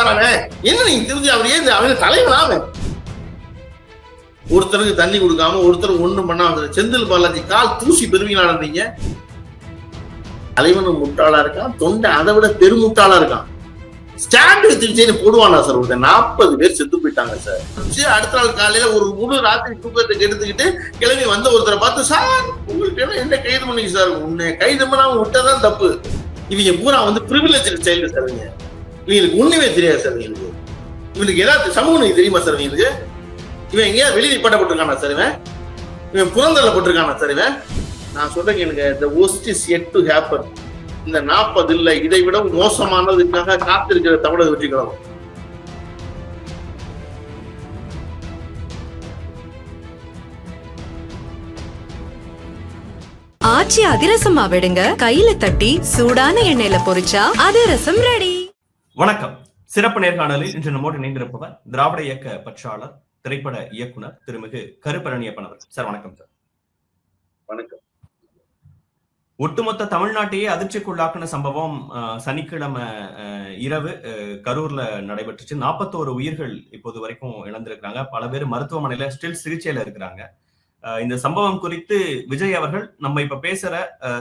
Sir அவன் என்ன நீங்க தெரிஞ்சு அவர் ஏன் அவன் தலைவன் அவன் ஒருத்தருக்கு தண்ணி கொடுக்காம ஒருத்தருக்கு ஒண்ணும் பண்ணாம செந்தில் பாலாஜி கால் தூசி பெருமையா நடந்தீங்க. தலைவனும் முட்டாளா இருக்கான், தொண்டை அதை விட பெருமுட்டாளா இருக்கான். ஸ்டாண்ட் எடுத்து போடுவானா சார்? ஒரு 40 பேர் செத்து போயிட்டாங்க சார். அடுத்த நாள் காலையில ஒரு முழு ராத்திரி தூக்கத்தை எடுத்துக்கிட்டு கிளம்பி வந்த ஒருத்தரை பார்த்து, சார் உங்களுக்கு என்ன கைது பண்ணீங்க சார்? உன்னை கைது பண்ணாம விட்டதான் தப்பு. இவங்க பூரா பிரிவிலேஜ் சைல்டு சார். இவங்களுக்கு ஒண்ணுமே தெரியாது சார். இவனுக்கு ஏதாவது சமூக நீதி தெரியுமா சார்? இவங்களுக்கு இவன் எங்கேயாவது வெளியே பட்டப்பட்டிருக்கானா சார்? இவன் புறந்தள்ளப்பட்டிருக்கானா சார்? நான் சொல்றேன் எனக்கு the worst is yet to happen. இந்த 40 இல்ல இதை விட மோசமானதுக்காக காத்திருக்கிற தமிழக வெற்றிகளும். ஆச்சி அதிரசமா விடுங்க, கையில தட்டி சூடான எண்ணெயில பொரிச்சா அதிரசம் ரெடி. வணக்கம். சிறப்பு நேர்காணலில் இன்று நம்மோடு இணைந்திருப்பவர் திராவிட இயக்க பற்றாளர், திரைப்பட இயக்குனர் திருமிகு கருப்பழனியப்பன் அவர்கள். சார் வணக்கம். சார் வணக்கம். ஒட்டுமொத்த தமிழ்நாட்டையே அதிர்ச்சிக்குள்ளாக்குன சம்பவம் சனிக்கிழமை இரவு கரூர்ல நடைபெற்றுச்சு. 41 உயிர்கள் இப்போது வரைக்கும் இழந்திருக்கிறாங்க. பல பேர் மருத்துவமனையில ஸ்டில் சிகிச்சையில இருக்கிறாங்க. இந்த சம்பவம் குறித்து விஜய் அவர்கள் நம்ம இப்ப பேசுற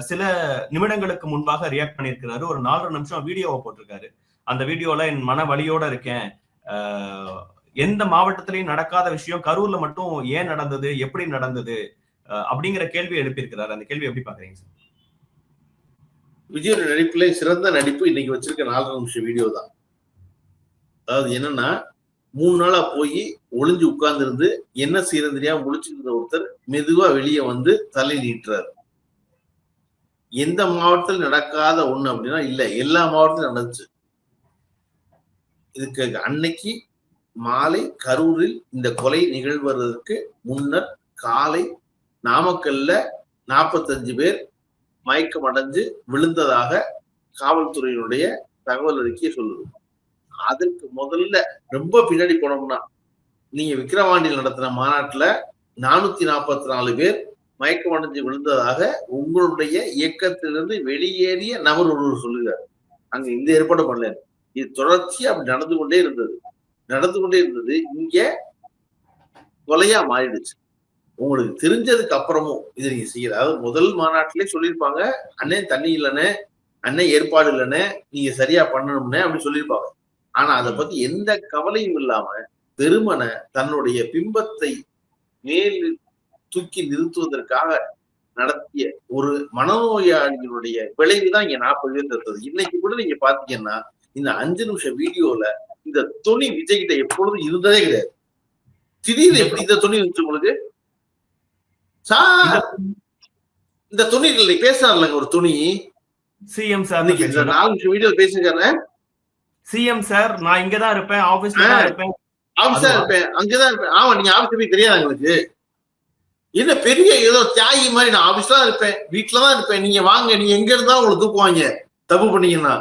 சில நிமிடங்களுக்கு முன்பாக ரியாக்ட் பண்ணியிருக்கிறாரு. ஒரு 4 நிமிஷம் வீடியோவை போட்டிருக்காரு. அந்த வீடியோல என் மன வலியோட இருக்கேன், எந்த மாவட்டத்திலையும் நடக்காத விஷயம் கரூர்ல மட்டும் ஏன் நடந்தது, எப்படி நடந்தது அப்படிங்கிற கேள்வி எழுப்பியிருக்கிறாரு. அந்த கேள்வி எப்படி பாக்குறீங்க சார்? விஜயோட நடிப்புல சிறந்த நடிப்பு இன்னைக்கு வச்சிருக்க 4 நிமிஷம் வீடியோ தான். அதாவது என்னன்னா, 3 நாளா போய் ஒளிஞ்சு உட்கார்ந்து இருந்து என்ன செய்யறது தெரியாம முழிச்சிருந்த ஒருத்தர் மெதுவா வெளியே வந்து தலை நீட்டுறாரு. எந்த மாவட்டத்தில் நடக்காத ஒண்ணு அப்படின்னா இல்ல, எல்லா மாவட்டத்திலும் நடந்துச்சு. இதுக்கு அன்னைக்கு மாலை கரூரில் இந்த கொலை நிகழ்வதற்கு முன்னர் காலை நாமக்கல்ல 45 பேர் மயக்கம் அடைஞ்சு விழுந்ததாக காவல்துறையினுடைய தகவல் அறிக்கை சொல்லுது. அதற்கு முதல்ல ரொம்ப பின்னாடி போனோம்னா, நீங்க விக்கிரவாண்டியில் நடத்தின மாநாட்டுல 444 பேர் மயக்கம் அடைஞ்சு விழுந்ததாக உங்களுடைய இயக்கத்திலிருந்து வெளியேறிய நபர் ஒருவர் சொல்லுகிறார். அங்க இந்த ஏற்பாடு பண்ணல. இது தொடர்ச்சியா அப்படி நடந்து கொண்டே இருந்தது. இங்க கொலையா மாறிடுச்சு. உங்களுக்கு தெரிஞ்சதுக்கு அப்புறமும் இது நீங்க செய்யல. அதாவது முதல் மாநாட்டிலே சொல்லியிருப்பாங்க, அண்ணே தண்ணி இல்லைன்னு, அண்ணே ஏற்பாடு இல்லைன்னு, நீங்க சரியா பண்ணணும்னு அப்படின்னு சொல்லியிருப்பாங்க. ஆனா அதை பத்தி எந்த கவலையும் இல்லாம வெறுமனை தன்னுடைய பிம்பத்தை மேல் தூக்கி நிறுத்துவதற்காக நடத்திய ஒரு மனநோயாளிகளுடைய விளைவுதான் இங்க 40 பேர் இருந்தது. இன்னைக்கு கூட நீங்க பாத்தீங்கன்னா இந்த 5 நிமிஷம் வீடியோல இந்த துணி விஜய் கிட்ட எப்பொழுதும் இருந்ததே கிடையாது. திடீர்னு எப்படி இந்த துணி இருந்துச்சு உங்களுக்கு? இந்த துணி பேசுறாருலங்க, ஒரு துணி சிஎம் சார் 4 நிமிஷம் வீடியோ பேசிருக்காரு. சிஎம் சார் நான் இங்கதான் இருப்பேன், ஆபீஸ்ல தான் இருப்பேன், அங்கதான் இருப்பேன். ஆமா, நீங்க ஆபீஸ் போய் தெரியாது எங்களுக்கு. என்ன பெரிய ஏதோ தியாகி மாதிரி, நான் ஆபீஸ்ல தான் இருப்பேன், வீட்டுலதான் இருப்பேன், நீங்க வாங்க, நீங்க எங்க இருந்தா உங்களை தூக்குவாங்க தப்பு பண்ணீங்கன்னா.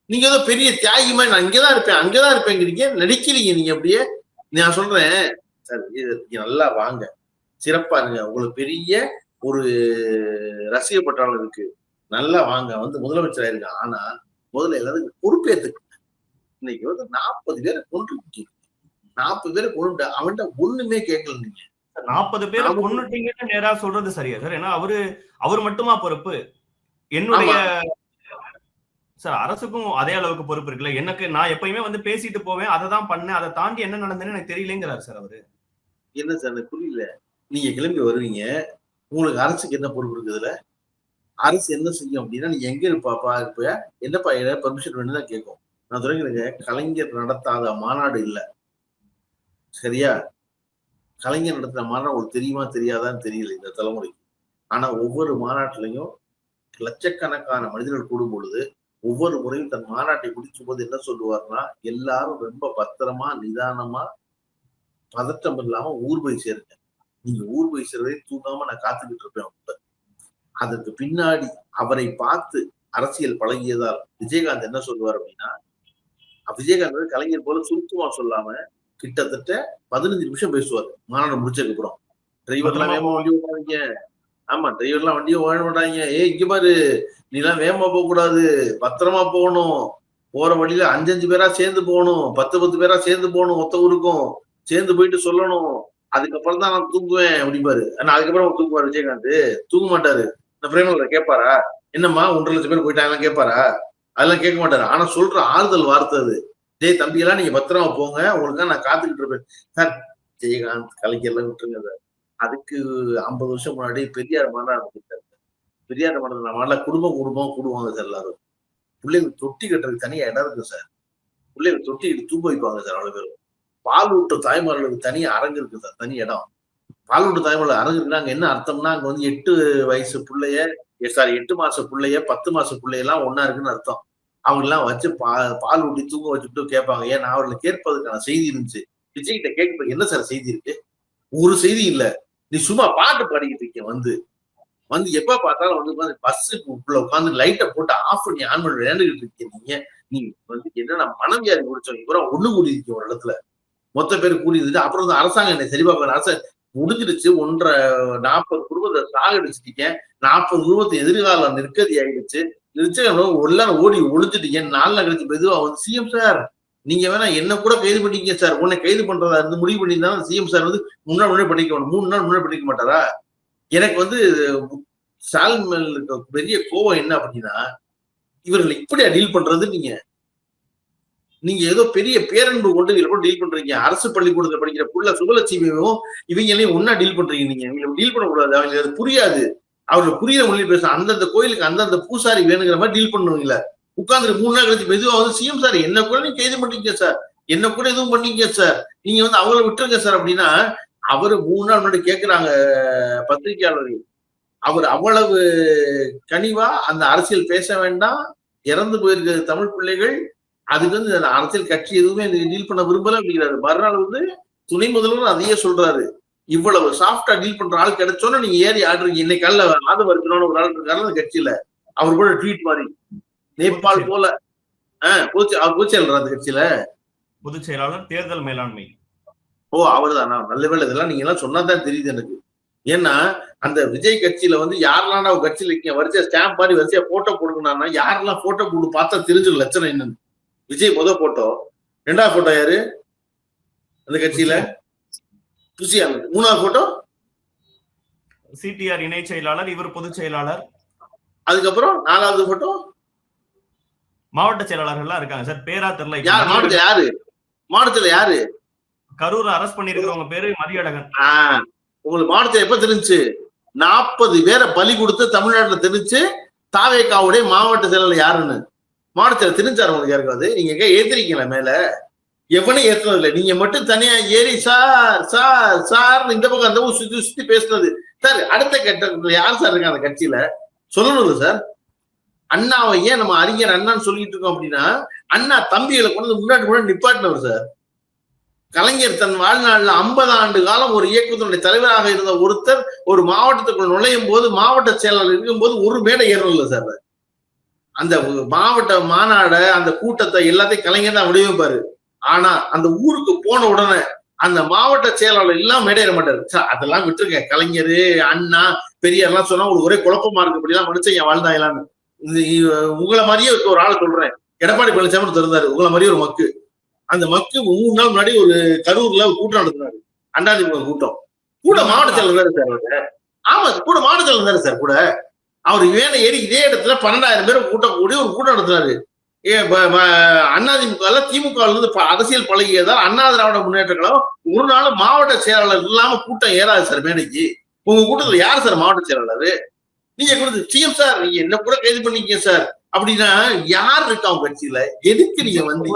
நீங்க ஏதோ பெரிய தியாகி மாதிரி நான் இங்கதான் இருப்பேன் அங்கதான் இருப்பேங்கிறீங்க, நடிக்கிறீங்க. நீங்க அப்படியே நான் சொல்றேன் சார், நல்லா வாங்க, சிறப்பா இருங்க, உங்களுக்கு பெரிய ஒரு ரசிக பட்டாளம் இருக்கு, நல்லா வாங்க, முதலமைச்சர் ஆயிருங்க. ஆனா முதல்ல எல்லாத்துக்கும் பொறுப்பேற்றுக்கு. இன்னைக்கு 40 பேரை கொண்டு 40 பேரை கொண்டு அவன்கிட்ட ஒண்ணுமே கேட்கல. நீங்க 40 பேரை கொண்டுட்டீங்கன்னு நேரா சொல்றது சரியா சார்? ஏன்னா அவர் மட்டுமா பொறுப்பு? என்னுடைய சார் அரசுக்கும் அதே அளவுக்கு பொறுப்பு இருக்குல்ல. எனக்கு நான் எப்பயுமே பேசிட்டு போவேன், அதை தான் பண்ணேன், அதை தாண்டி என்ன நடந்ததுன்னு எனக்கு தெரியலங்கிறாரு சார் அவரு. என்ன சார் எனக்கு புரியல. நீங்க கிளம்பி வருவீங்க, உங்களுக்கு அரசுக்கு என்ன பொறுப்பு இருக்குதுல? அரசு என்ன செய்யும் அப்படின்னா, நீங்க எங்க இருப்பாப்பா இருப்ப, என்னப்பா பர்மிஷன் வேணும்தான் கேட்கும். நான் தொடங்குறேங்க, கலைஞர் நடத்தாத மாநாடு இல்ல, சரியா? கலைஞர் நடத்துற மாநாடு உங்களுக்கு தெரியுமா தெரியாதான்னு தெரியல இந்த தலைமுறைக்கு. ஆனா ஒவ்வொரு மாநாட்டிலையும் லட்சக்கணக்கான மனிதர்கள் கூடும் பொழுது ஒவ்வொரு முறையும் தன் மாநாட்டை முடிக்கும் போது என்ன சொல்லுவார்னா, எல்லாரும் ரொம்ப பத்திரமா நிதானமா பதட்டம் இல்லாம ஊர் போய் சேருங்க. நீங்க ஊர் போய் சேர்வதை தூங்காம நான் காத்துக்கிட்டு இருப்பேன். அதற்கு பின்னாடி அவரை பார்த்து அரசியல் பழகியதால் விஜயகாந்த் என்ன சொல்லுவார் அப்படின்னா, விஜயகாந்த் கலைஞர் போல சுருக்கமா சொல்லாம கிட்டத்தட்ட 15 நிமிஷம் பேசுவார் மாநாடு முடிச்சதுக்கு அப்புறம். டிரைவர்லாம் வேகமா வண்டி ஓடாதீங்க, ஆமா டிரைவர்லாம் வண்டியும் ஓட மாட்டாங்க, இங்க பாரு நீ எல்லாம் வேகமா போக கூடாது, பத்திரமா போகணும், போற வழியில 5 பேரா சேர்ந்து போகணும், 10 பேரா சேர்ந்து போகணும், ஒத்த ஊருக்கும் சேர்ந்து போயிட்டு சொல்லணும். அதுக்கப்புறம் தான் நான் தூங்குவேன் அப்படிம்பாரு. ஆனா அதுக்கப்புறம் தூங்குவாரு விஜயகாந்த்? தூங்க மாட்டாரு. இந்த பிரேமலதா கேட்பாரா? என்னம்மா 1,50,000 பேர் போயிட்டாங்கலாம் கேட்பாரா? அதெல்லாம் கேட்க மாட்டாரு. ஆனா சொல்ற ஆறுதல் வார்த்தை அது. டேய் தம்பி எல்லாம் நீங்க பத்திரமா போங்க, உங்களுக்காக நான் காத்துக்கிட்டு இருப்பேன். சார் விஜயகாந்த் கலைஞர்லாம் விட்டுருங்க சார். அதுக்கு 50 வருஷம் முன்னாடி பெரியார் மாநாடு நடத்திட்டாரு. பெரியார் மாநாடுல குடும்பம் கூடுவாங்க சார் எல்லாரும். பிள்ளைங்க தொட்டி கட்டுறதுக்கு தனியா இடம் இருக்கு சார். பிள்ளைங்க தொட்டிக்கிட்டு தூங்க வைப்பாங்க சார் அவ்வளவு பேரும். பால் ஊட்ட தாய்மார்களுக்கு தனியா அரங்கு இருக்கு சார், தனி இடம். பால் ஊட்ட தாய்மார்கள் அரங்கு இருக்குன்னா அங்க என்ன அர்த்தம்னா, அங்க வந்து 8 வயசு பிள்ளைய 8 மாச பிள்ளைய 10 மாச பிள்ளையெல்லாம் ஒன்னா இருக்குன்னு அர்த்தம். அவங்க எல்லாம் வச்சு பால் ஊட்டி தூங்க வச்சுட்டு கேட்பாங்க. ஏன்னா அவர்களை கேட்பதற்கான செய்தி இருந்துச்சு. விஜய் கிட்ட கேட்க என்ன சார் செய்தி இருக்கு? ஒரு செய்தி இல்ல. நீ சும்மா பாட்டு பாடிக்கிட்டு இருக்க வந்து எப்ப பார்த்தாலும் வந்து பஸ்ஸுக்குள்ள உட்காந்து லைட்டை போட்டு ஆஃப் பண்ணி ஆன் பண்ணி விளையாண்டுகிட்டு இருக்கீங்க. நீ வந்து என்னன்னா மனவியாதி முடிச்சோம் இவரும் ஒண்ணு கூடி இருக்கீங்க ஒரு இடத்துல, மொத்த பேர் கூடி இருந்துட்டு அப்புறம் வந்து அரசாங்கம் என்னை சரி பார்க்க அரசாங்கம் முடிஞ்சிருச்சு. 40 குடும்பத்தை சாகடிச்சிட்டீங்க, 40 குடும்பத்தை எதிர்கால நெருக்கடி ஆயிடுச்சு. எல்லாரும் ஓடி ஒளிஞ்சிட்டீங்க. 4 நாள் கழிச்சு மெதுவா வந்து சிஎம் சார் நீங்க வேணா என்ன கூட கைது பண்ணிக்க சார், உன்னை கைது பண்றதா இருந்து முடிவு பண்ணியிருந்தாலும் சிஎம் சார் வந்து முன்னாடி பண்ணிக்க 3 நாள் முன்னாடி பண்ணிக்க மாட்டாரா? எனக்கு வந்து ஸ்டாலின் பெரிய கோவம் என்ன அப்படின்னா, இவர்கள் இப்படியா டீல் பண்றது? நீங்க ஏதோ பெரிய பேரன்பு கொண்டு இவங்க டீல் பண்றீங்க. அரசு பள்ளிக்கூடத்துல படிக்கிற புள்ள சுபலட்சுமியும் இவங்களையும் ஒன்னா டீல் பண்றீங்க. நீங்க இவங்களை டீல் பண்ணக்கூடாது, அவங்களுக்கு அது புரியாது. அவங்களுக்கு புரியுற மொழியில் பேச அந்தந்த கோயிலுக்கு அந்தந்த பூசாரி வேணுங்கிற மாதிரி டீல் பண்ணுவீங்களா? உட்கார்ந்து 3 நாள் கழிச்சு மெதுவா வந்து சிஎம் சார் என்ன கூட நீங்க கைது பண்ணிக்க சார், என்ன கூட எதுவும் பண்ணிக்க சார், நீங்க வந்து அவங்கள விட்டுருங்க சார் அப்படின்னா, அவரு 3 நாள் முன்னாடி கேட்கிறாங்க பத்திரிகையாளர்கள். அவர் அவ்வளவு கனிவா அந்த அரசியல் பேச வேண்டாம், இறந்து போயிருக்கிற தமிழ் பிள்ளைகள், அதுக்கு வந்து அரசியல் கட்சி எதுவுமே டீல் பண்ண விரும்பல அப்படிங்கிறாரு. மறுநாள் வந்து துணை முதல்வர் அதையே சொல்றாரு. இவ்வளவு சாஃப்டா டீல் பண்ற ஆள் கிடைச்சோன்னா நீங்க ஏறி ஆடுறீங்க. இன்னைக்கு காலைல ஆதவ இருக்கணும்னு ஒரு ஆள் இருக்காரு அந்த கட்சியில, அவர் கூட ட்வீட் மாதிரி நேபாள் போல அவர் பொதுச்செயலாளர் அந்த கட்சியில, பொதுச் செயலாளர் தேர்தல் மேலாண்மை. ஓ அவர்தான். நல்ல வேலை இதெல்லாம் நீங்க எல்லாம் சொன்னாதான் தெரியுது எனக்கு. ஏன்னா அந்த விஜய் கட்சியில வந்து யாரெல்லாம் அவர் கட்சியில இருக்கீங்க வரிசையா ஸ்டாம்ப் மாதிரி வரிசையா போட்டோ போடுங்கன்னா யாரெல்லாம் போட்டோ போட்டு பார்த்தா தெரிஞ்சிடும் லட்சணம் என்னன்னு. விஜய் முதல் போட்டோ, 2வது போட்டோ யாரு அந்த கட்சியில? புசியா. 3வது போட்டோ சிடிஆர் இணை செயலாளர், இவர் பொதுச் செயலாளர். அதுக்கப்புறம் 4வது போட்டோ மாவட்ட செயலாளர்கள் இருக்காங்க சார். பேரா தெரியல. மாவட்டத்துல யாரு கரூர் அரெஸ்ட் பண்ணிருக்கிறவங்க பேரு மதியழகன். உங்களுக்கு மாவட்டத்துல எப்ப தெரிஞ்சு? 40 பேரை பலி கொடுத்து தமிழ்நாட்டுல தெரிஞ்சு தாவேகாவுடைய மாவட்ட செயலாளர் யாருன்னு மாவட்டத்துல தெரிஞ்சாரு உங்களுக்கு யாருக்காவது? நீங்க எங்க ஏத்துறீங்களா மேல? எவனும் ஏத்துறது இல்லை. நீங்க மட்டும் தனியா ஏறி சார் சார் சார் இந்த பக்கம் அந்த சுத்தி சுத்தி பேசுனது சார். அடுத்த கட்ட யார் சார் இருக்கா அந்த கட்சியில சொல்லணும் சார். அண்ணாவை ஏன் நம்ம அறிஞர் அண்ணான்னு சொல்லிட்டு இருக்கோம் அப்படின்னா, அண்ணா தம்பிகளை கொண்டு முன்னாடி நிப்பாட்டினவர் சார். கலைஞர் தன் வாழ்நாள்ல 50 ஆண்டு காலம் ஒரு இயக்கத்தினுடைய தலைவராக இருந்த ஒருத்தர் ஒரு மாவட்டத்துக்குள் நுழையும் போது, மாவட்ட செயலாளர் இருக்கும் போது ஒரு மேடை ஏறல சார். அந்த மாவட்ட மாநாட அந்த கூட்டத்தை எல்லாத்தையும் கலைஞர் தான் வடிவமைப்பாரு. ஆனா அந்த ஊருக்கு போன உடனே அந்த மாவட்ட செயலாளர் எல்லாம் மேடையிட மாட்டாரு சார். அதெல்லாம் விட்டுருங்க. கலைஞர் அண்ணா பெரியார்லாம் சொன்னா உங்களுக்கு ஒரே குழப்பமா இருக்கு. அப்படிலாம் மனுஷன் வாழ்ந்தாங்களான்னு உங்களை மாதிரியே ஒரு ஆள் சொல்றேன். எடப்பாடி பழனிசாமி திறந்தாரு உங்களை மாதிரியே ஒரு மக்கு. அந்த மக்கு 3 நாள் முன்னாடி ஒரு கரூர்ல ஒரு கூட்டம் நடத்தினாரு. அதிமுக கூட்டம். கூட மாவட்ட செயலர் தாரு சார் அவரு. ஆமா கூட மாவட்ட செயலர் தாரு சார். கூட அவர் வேலை ஏறி இதே இடத்துல 12,000 பேர் கூட்டம் கூடி ஒரு கூட்டம் நடத்தினாரு. அதிமுக திமுக இருந்து அரசியல் பழகியதால் அண்ணா திராவிட முன்னேற்ற கழகம் ஒரு நாள் மாவட்ட செயலாளர் இல்லாம கூட்டம் ஏறாது சார் மேடைக்கு. உங்க கூட்டத்துல யாரு சார் மாவட்ட செயலாளர்? நீங்க கொடுத்து சிஎம் சார் நீங்க என்ன கூட கைது பண்ணிக்க சார் அப்படின்னா யார் இருக்கா உங்க கட்சியில? எதுக்கு நீங்க வந்து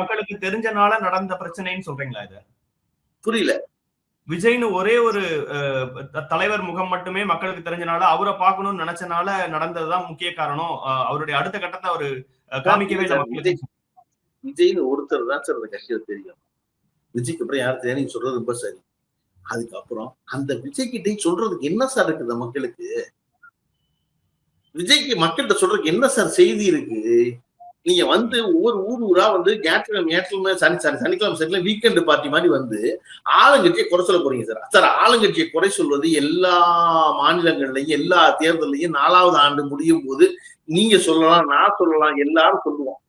மக்களுக்கு தெரிஞ்சனால நடந்த பிரச்சனைன்னு சொல்றீங்களா? இது புரியல. விஜய்னு ஒரே ஒரு தலைவர் முகம் மட்டுமே மக்களுக்கு தெரிஞ்சனால, அவரை பார்க்கணும்னு நினைச்சனால நடந்ததுதான் முக்கிய காரணம். அவருடைய அடுத்த கட்டத்தை அவரு காமிக்கவே இல்லை. விஜய்னு ஒருத்தர் தான் சார் அந்த கட்சியில தெரியும். விஜய்க்கு அப்புறம் யார் தெரியும்? நீங்க சொல்றது ரொம்ப சரி. அதுக்கப்புறம் அந்த விஜய் கிட்ட சொல்றதுக்கு என்ன சார் இருக்குது மக்களுக்கு? விஜய்க்கு மக்கள்கிட்ட சொல்றதுக்கு என்ன சார் செய்தி இருக்கு? நீங்க வந்து ஒவ்வொரு ஊரா வந்து ஞாயிற்றுக்கிழமை சனிக்கிழமை வீக்கெண்ட் பார்ட்டி மாதிரி வந்து ஆளுங்கட்சியை குறை சொல்ல போறீங்க சார். சார் ஆளுங்கட்சியை குறை சொல்வது எல்லா மாநிலங்கள்லயும் எல்லா தேர்தலையும் 4வது ஆண்டு முடியும் போது நீங்க சொல்லலாம், நான் சொல்லலாம், எல்லாரும் சொல்லுவோம்.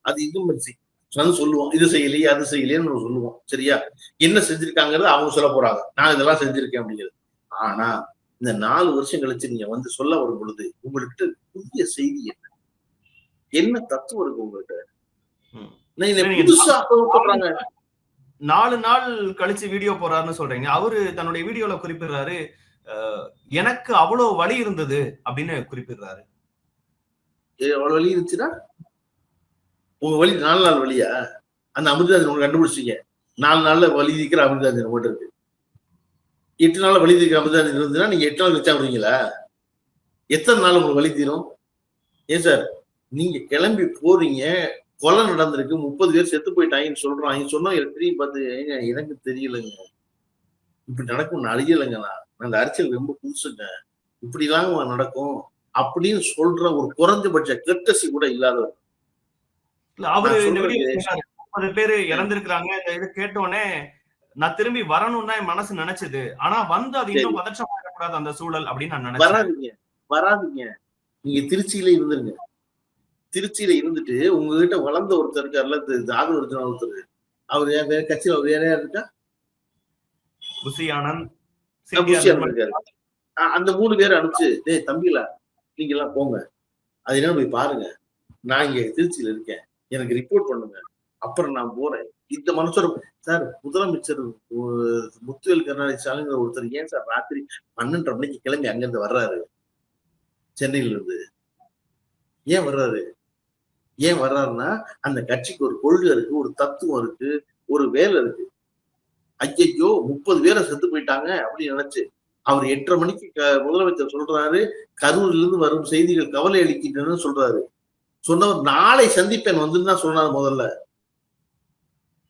அது இன்கம்பன்சி சொல்லுவோம். இது செய்யலையே அது செய்யலையேன்னு நம்ம சொல்லுவோம். சரியா? என்ன செஞ்சிருக்காங்கிறது அவங்க சொல்ல போறாங்க. நான் இதெல்லாம் செஞ்சிருக்கேன் அப்படிங்கிறது. ஆனா இந்த 4 வருஷம் கழிச்சு நீங்க வந்து சொல்ல வரும் பொழுது உங்கள்கிட்ட புதிய செய்தி என்ன தத்துவம் இருக்கு உங்கள்கிட்ட? புதுசா சொல்றாங்க. 4 நாள் கழிச்சு வீடியோ போறாருன்னு சொல்றீங்க. அவரு தன்னுடைய வீடியோல குறிப்பிடுறாரு, எனக்கு அவ்வளவு வலி இருந்தது அப்படின்னு குறிப்பிடுறாரு. அவ்வளவு வலி இருந்துச்சுன்னா உங்க வலி 4 நாள் வலியா? அந்த அமிர்தாஞ்சன் உங்க கண்டுபிடிச்சிங்க. 4 நாள்ல வலி தீக்கிற அமிர்தாஞ்சன் போட்டு இருக்கு. 8 நாள்ல வலி தீக்கிற அமிர்தாஞ்சன் இருந்ததுன்னா நீங்க 8 நாள் கழிச்சா வருவீங்களா? எத்தனை நாள் உங்களுக்கு வலி தீரும்? ஏன் சார் நீங்க கிளம்பி போறீங்க, கொலை நடந்திருக்கு, 30 பேர் செத்து போயிட்டாங்கன்னு சொல்றாங்க. சொன்னா திரும்பி பார்த்து எனக்கு தெரியலங்க, இப்படி நடக்கும் அறியலைங்க. நான் அந்த அரசியல் ரொம்ப புதுசுங்க, இப்படிதாங்க நடக்கும் அப்படின்னு சொல்ற ஒரு குறைஞ்சபட்ச கெட்டசி கூட இல்லாதவர். அவரு 30 பேரு இறந்திருக்கிறாங்க. இது கேட்டோடனே நான் திரும்பி வரணும்னு தான் என் மனசு நினைச்சது. ஆனா வந்து அது இன்னும் பதற்றமா இருக்கக்கூடாது அந்த சூழல் அப்படின்னு நான் நினைச்சேன். வராதிங்க. நீங்க திருச்சியில இருந்துருங்க. திருச்சியில இருந்துட்டு உங்ககிட்ட வளர்ந்த ஒருத்தர் இருக்காருல்ல, ஜாது ஒருத்தர், அவர் வேற கட்சியில வேற யார் இருக்கா? புசி ஆனந்த் இருக்காரு. அந்த 3 பேரை அனுப்பிச்சு, டேய் தம்பிகளா நீங்க எல்லாம் போங்க, அது என்ன போய் பாருங்க, நான் இங்க திருச்சியில இருக்கேன், எனக்கு ரிப்போர்ட் பண்ணுங்க, அப்புறம் நான் போறேன். இந்த மனசோட சார் முதலமைச்சர் முத்துவேல் கருணாநிதி ஸ்டாலின் ஒருத்தர் ஏன் சார் ராத்திரி 12:30 மணிக்கு கிளம்பி அங்கிருந்து வர்றாரு? சென்னையில இருந்து ஏன் வர்றாரு? ஏன் வர்றாருன்னா அந்த கட்சிக்கு ஒரு கொள்கை இருக்கு, ஒரு தத்துவம் இருக்கு, ஒரு வேலை இருக்கு. ஐயோ 30 பேரை செத்து போயிட்டாங்க அப்படின்னு நினைச்சு அவர் 8:30 மணிக்கு முதலமைச்சர் சொல்றாரு, கரூர்ல இருந்து வரும் செய்திகள் கவலை அளிக்கின்றன சொல்றாரு. சொன்னவர் நாளை சந்திப்பேன் வந்துன்னு தான் சொன்னாரு. முதல்ல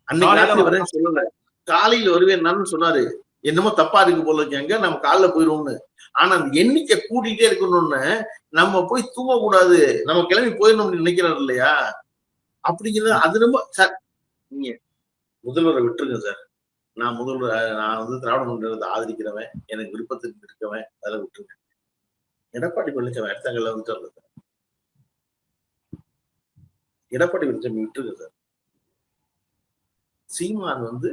அன்னைக்கு ராத்திரி வரேன்னு சொல்லல, காலையில வருவேன் சொன்னாரு. என்னமோ தப்பா இருக்கு போல இருக்காங்க, நம்ம காலைல போயிருவோம்னு. ஆனா அந்த எண்ணிக்கை கூட்டிகிட்டே இருக்கணும்னு நம்ம போய் தூங்க கூடாது, நம்ம கிளம்பி போயிடணும்னு நினைக்கிறாரு இல்லையா? அப்படிங்கிறது அது ரொம்ப சார். நீங்க முதல்வரை விட்டுருங்க சார். நான் வந்து திராவிட முன்னேற்றத்தை ஆதரிக்கிறவன், எனக்கு விருப்பத்துக்கு இருக்கவன், அதில் விட்டுருங்க. எடப்பாடி பழனிசாமி அடுத்தங்கள்ல வந்துட்டு சார். எடப்பாடி பழனிசாமி விட்டுருங்க சார். சீமான் வந்து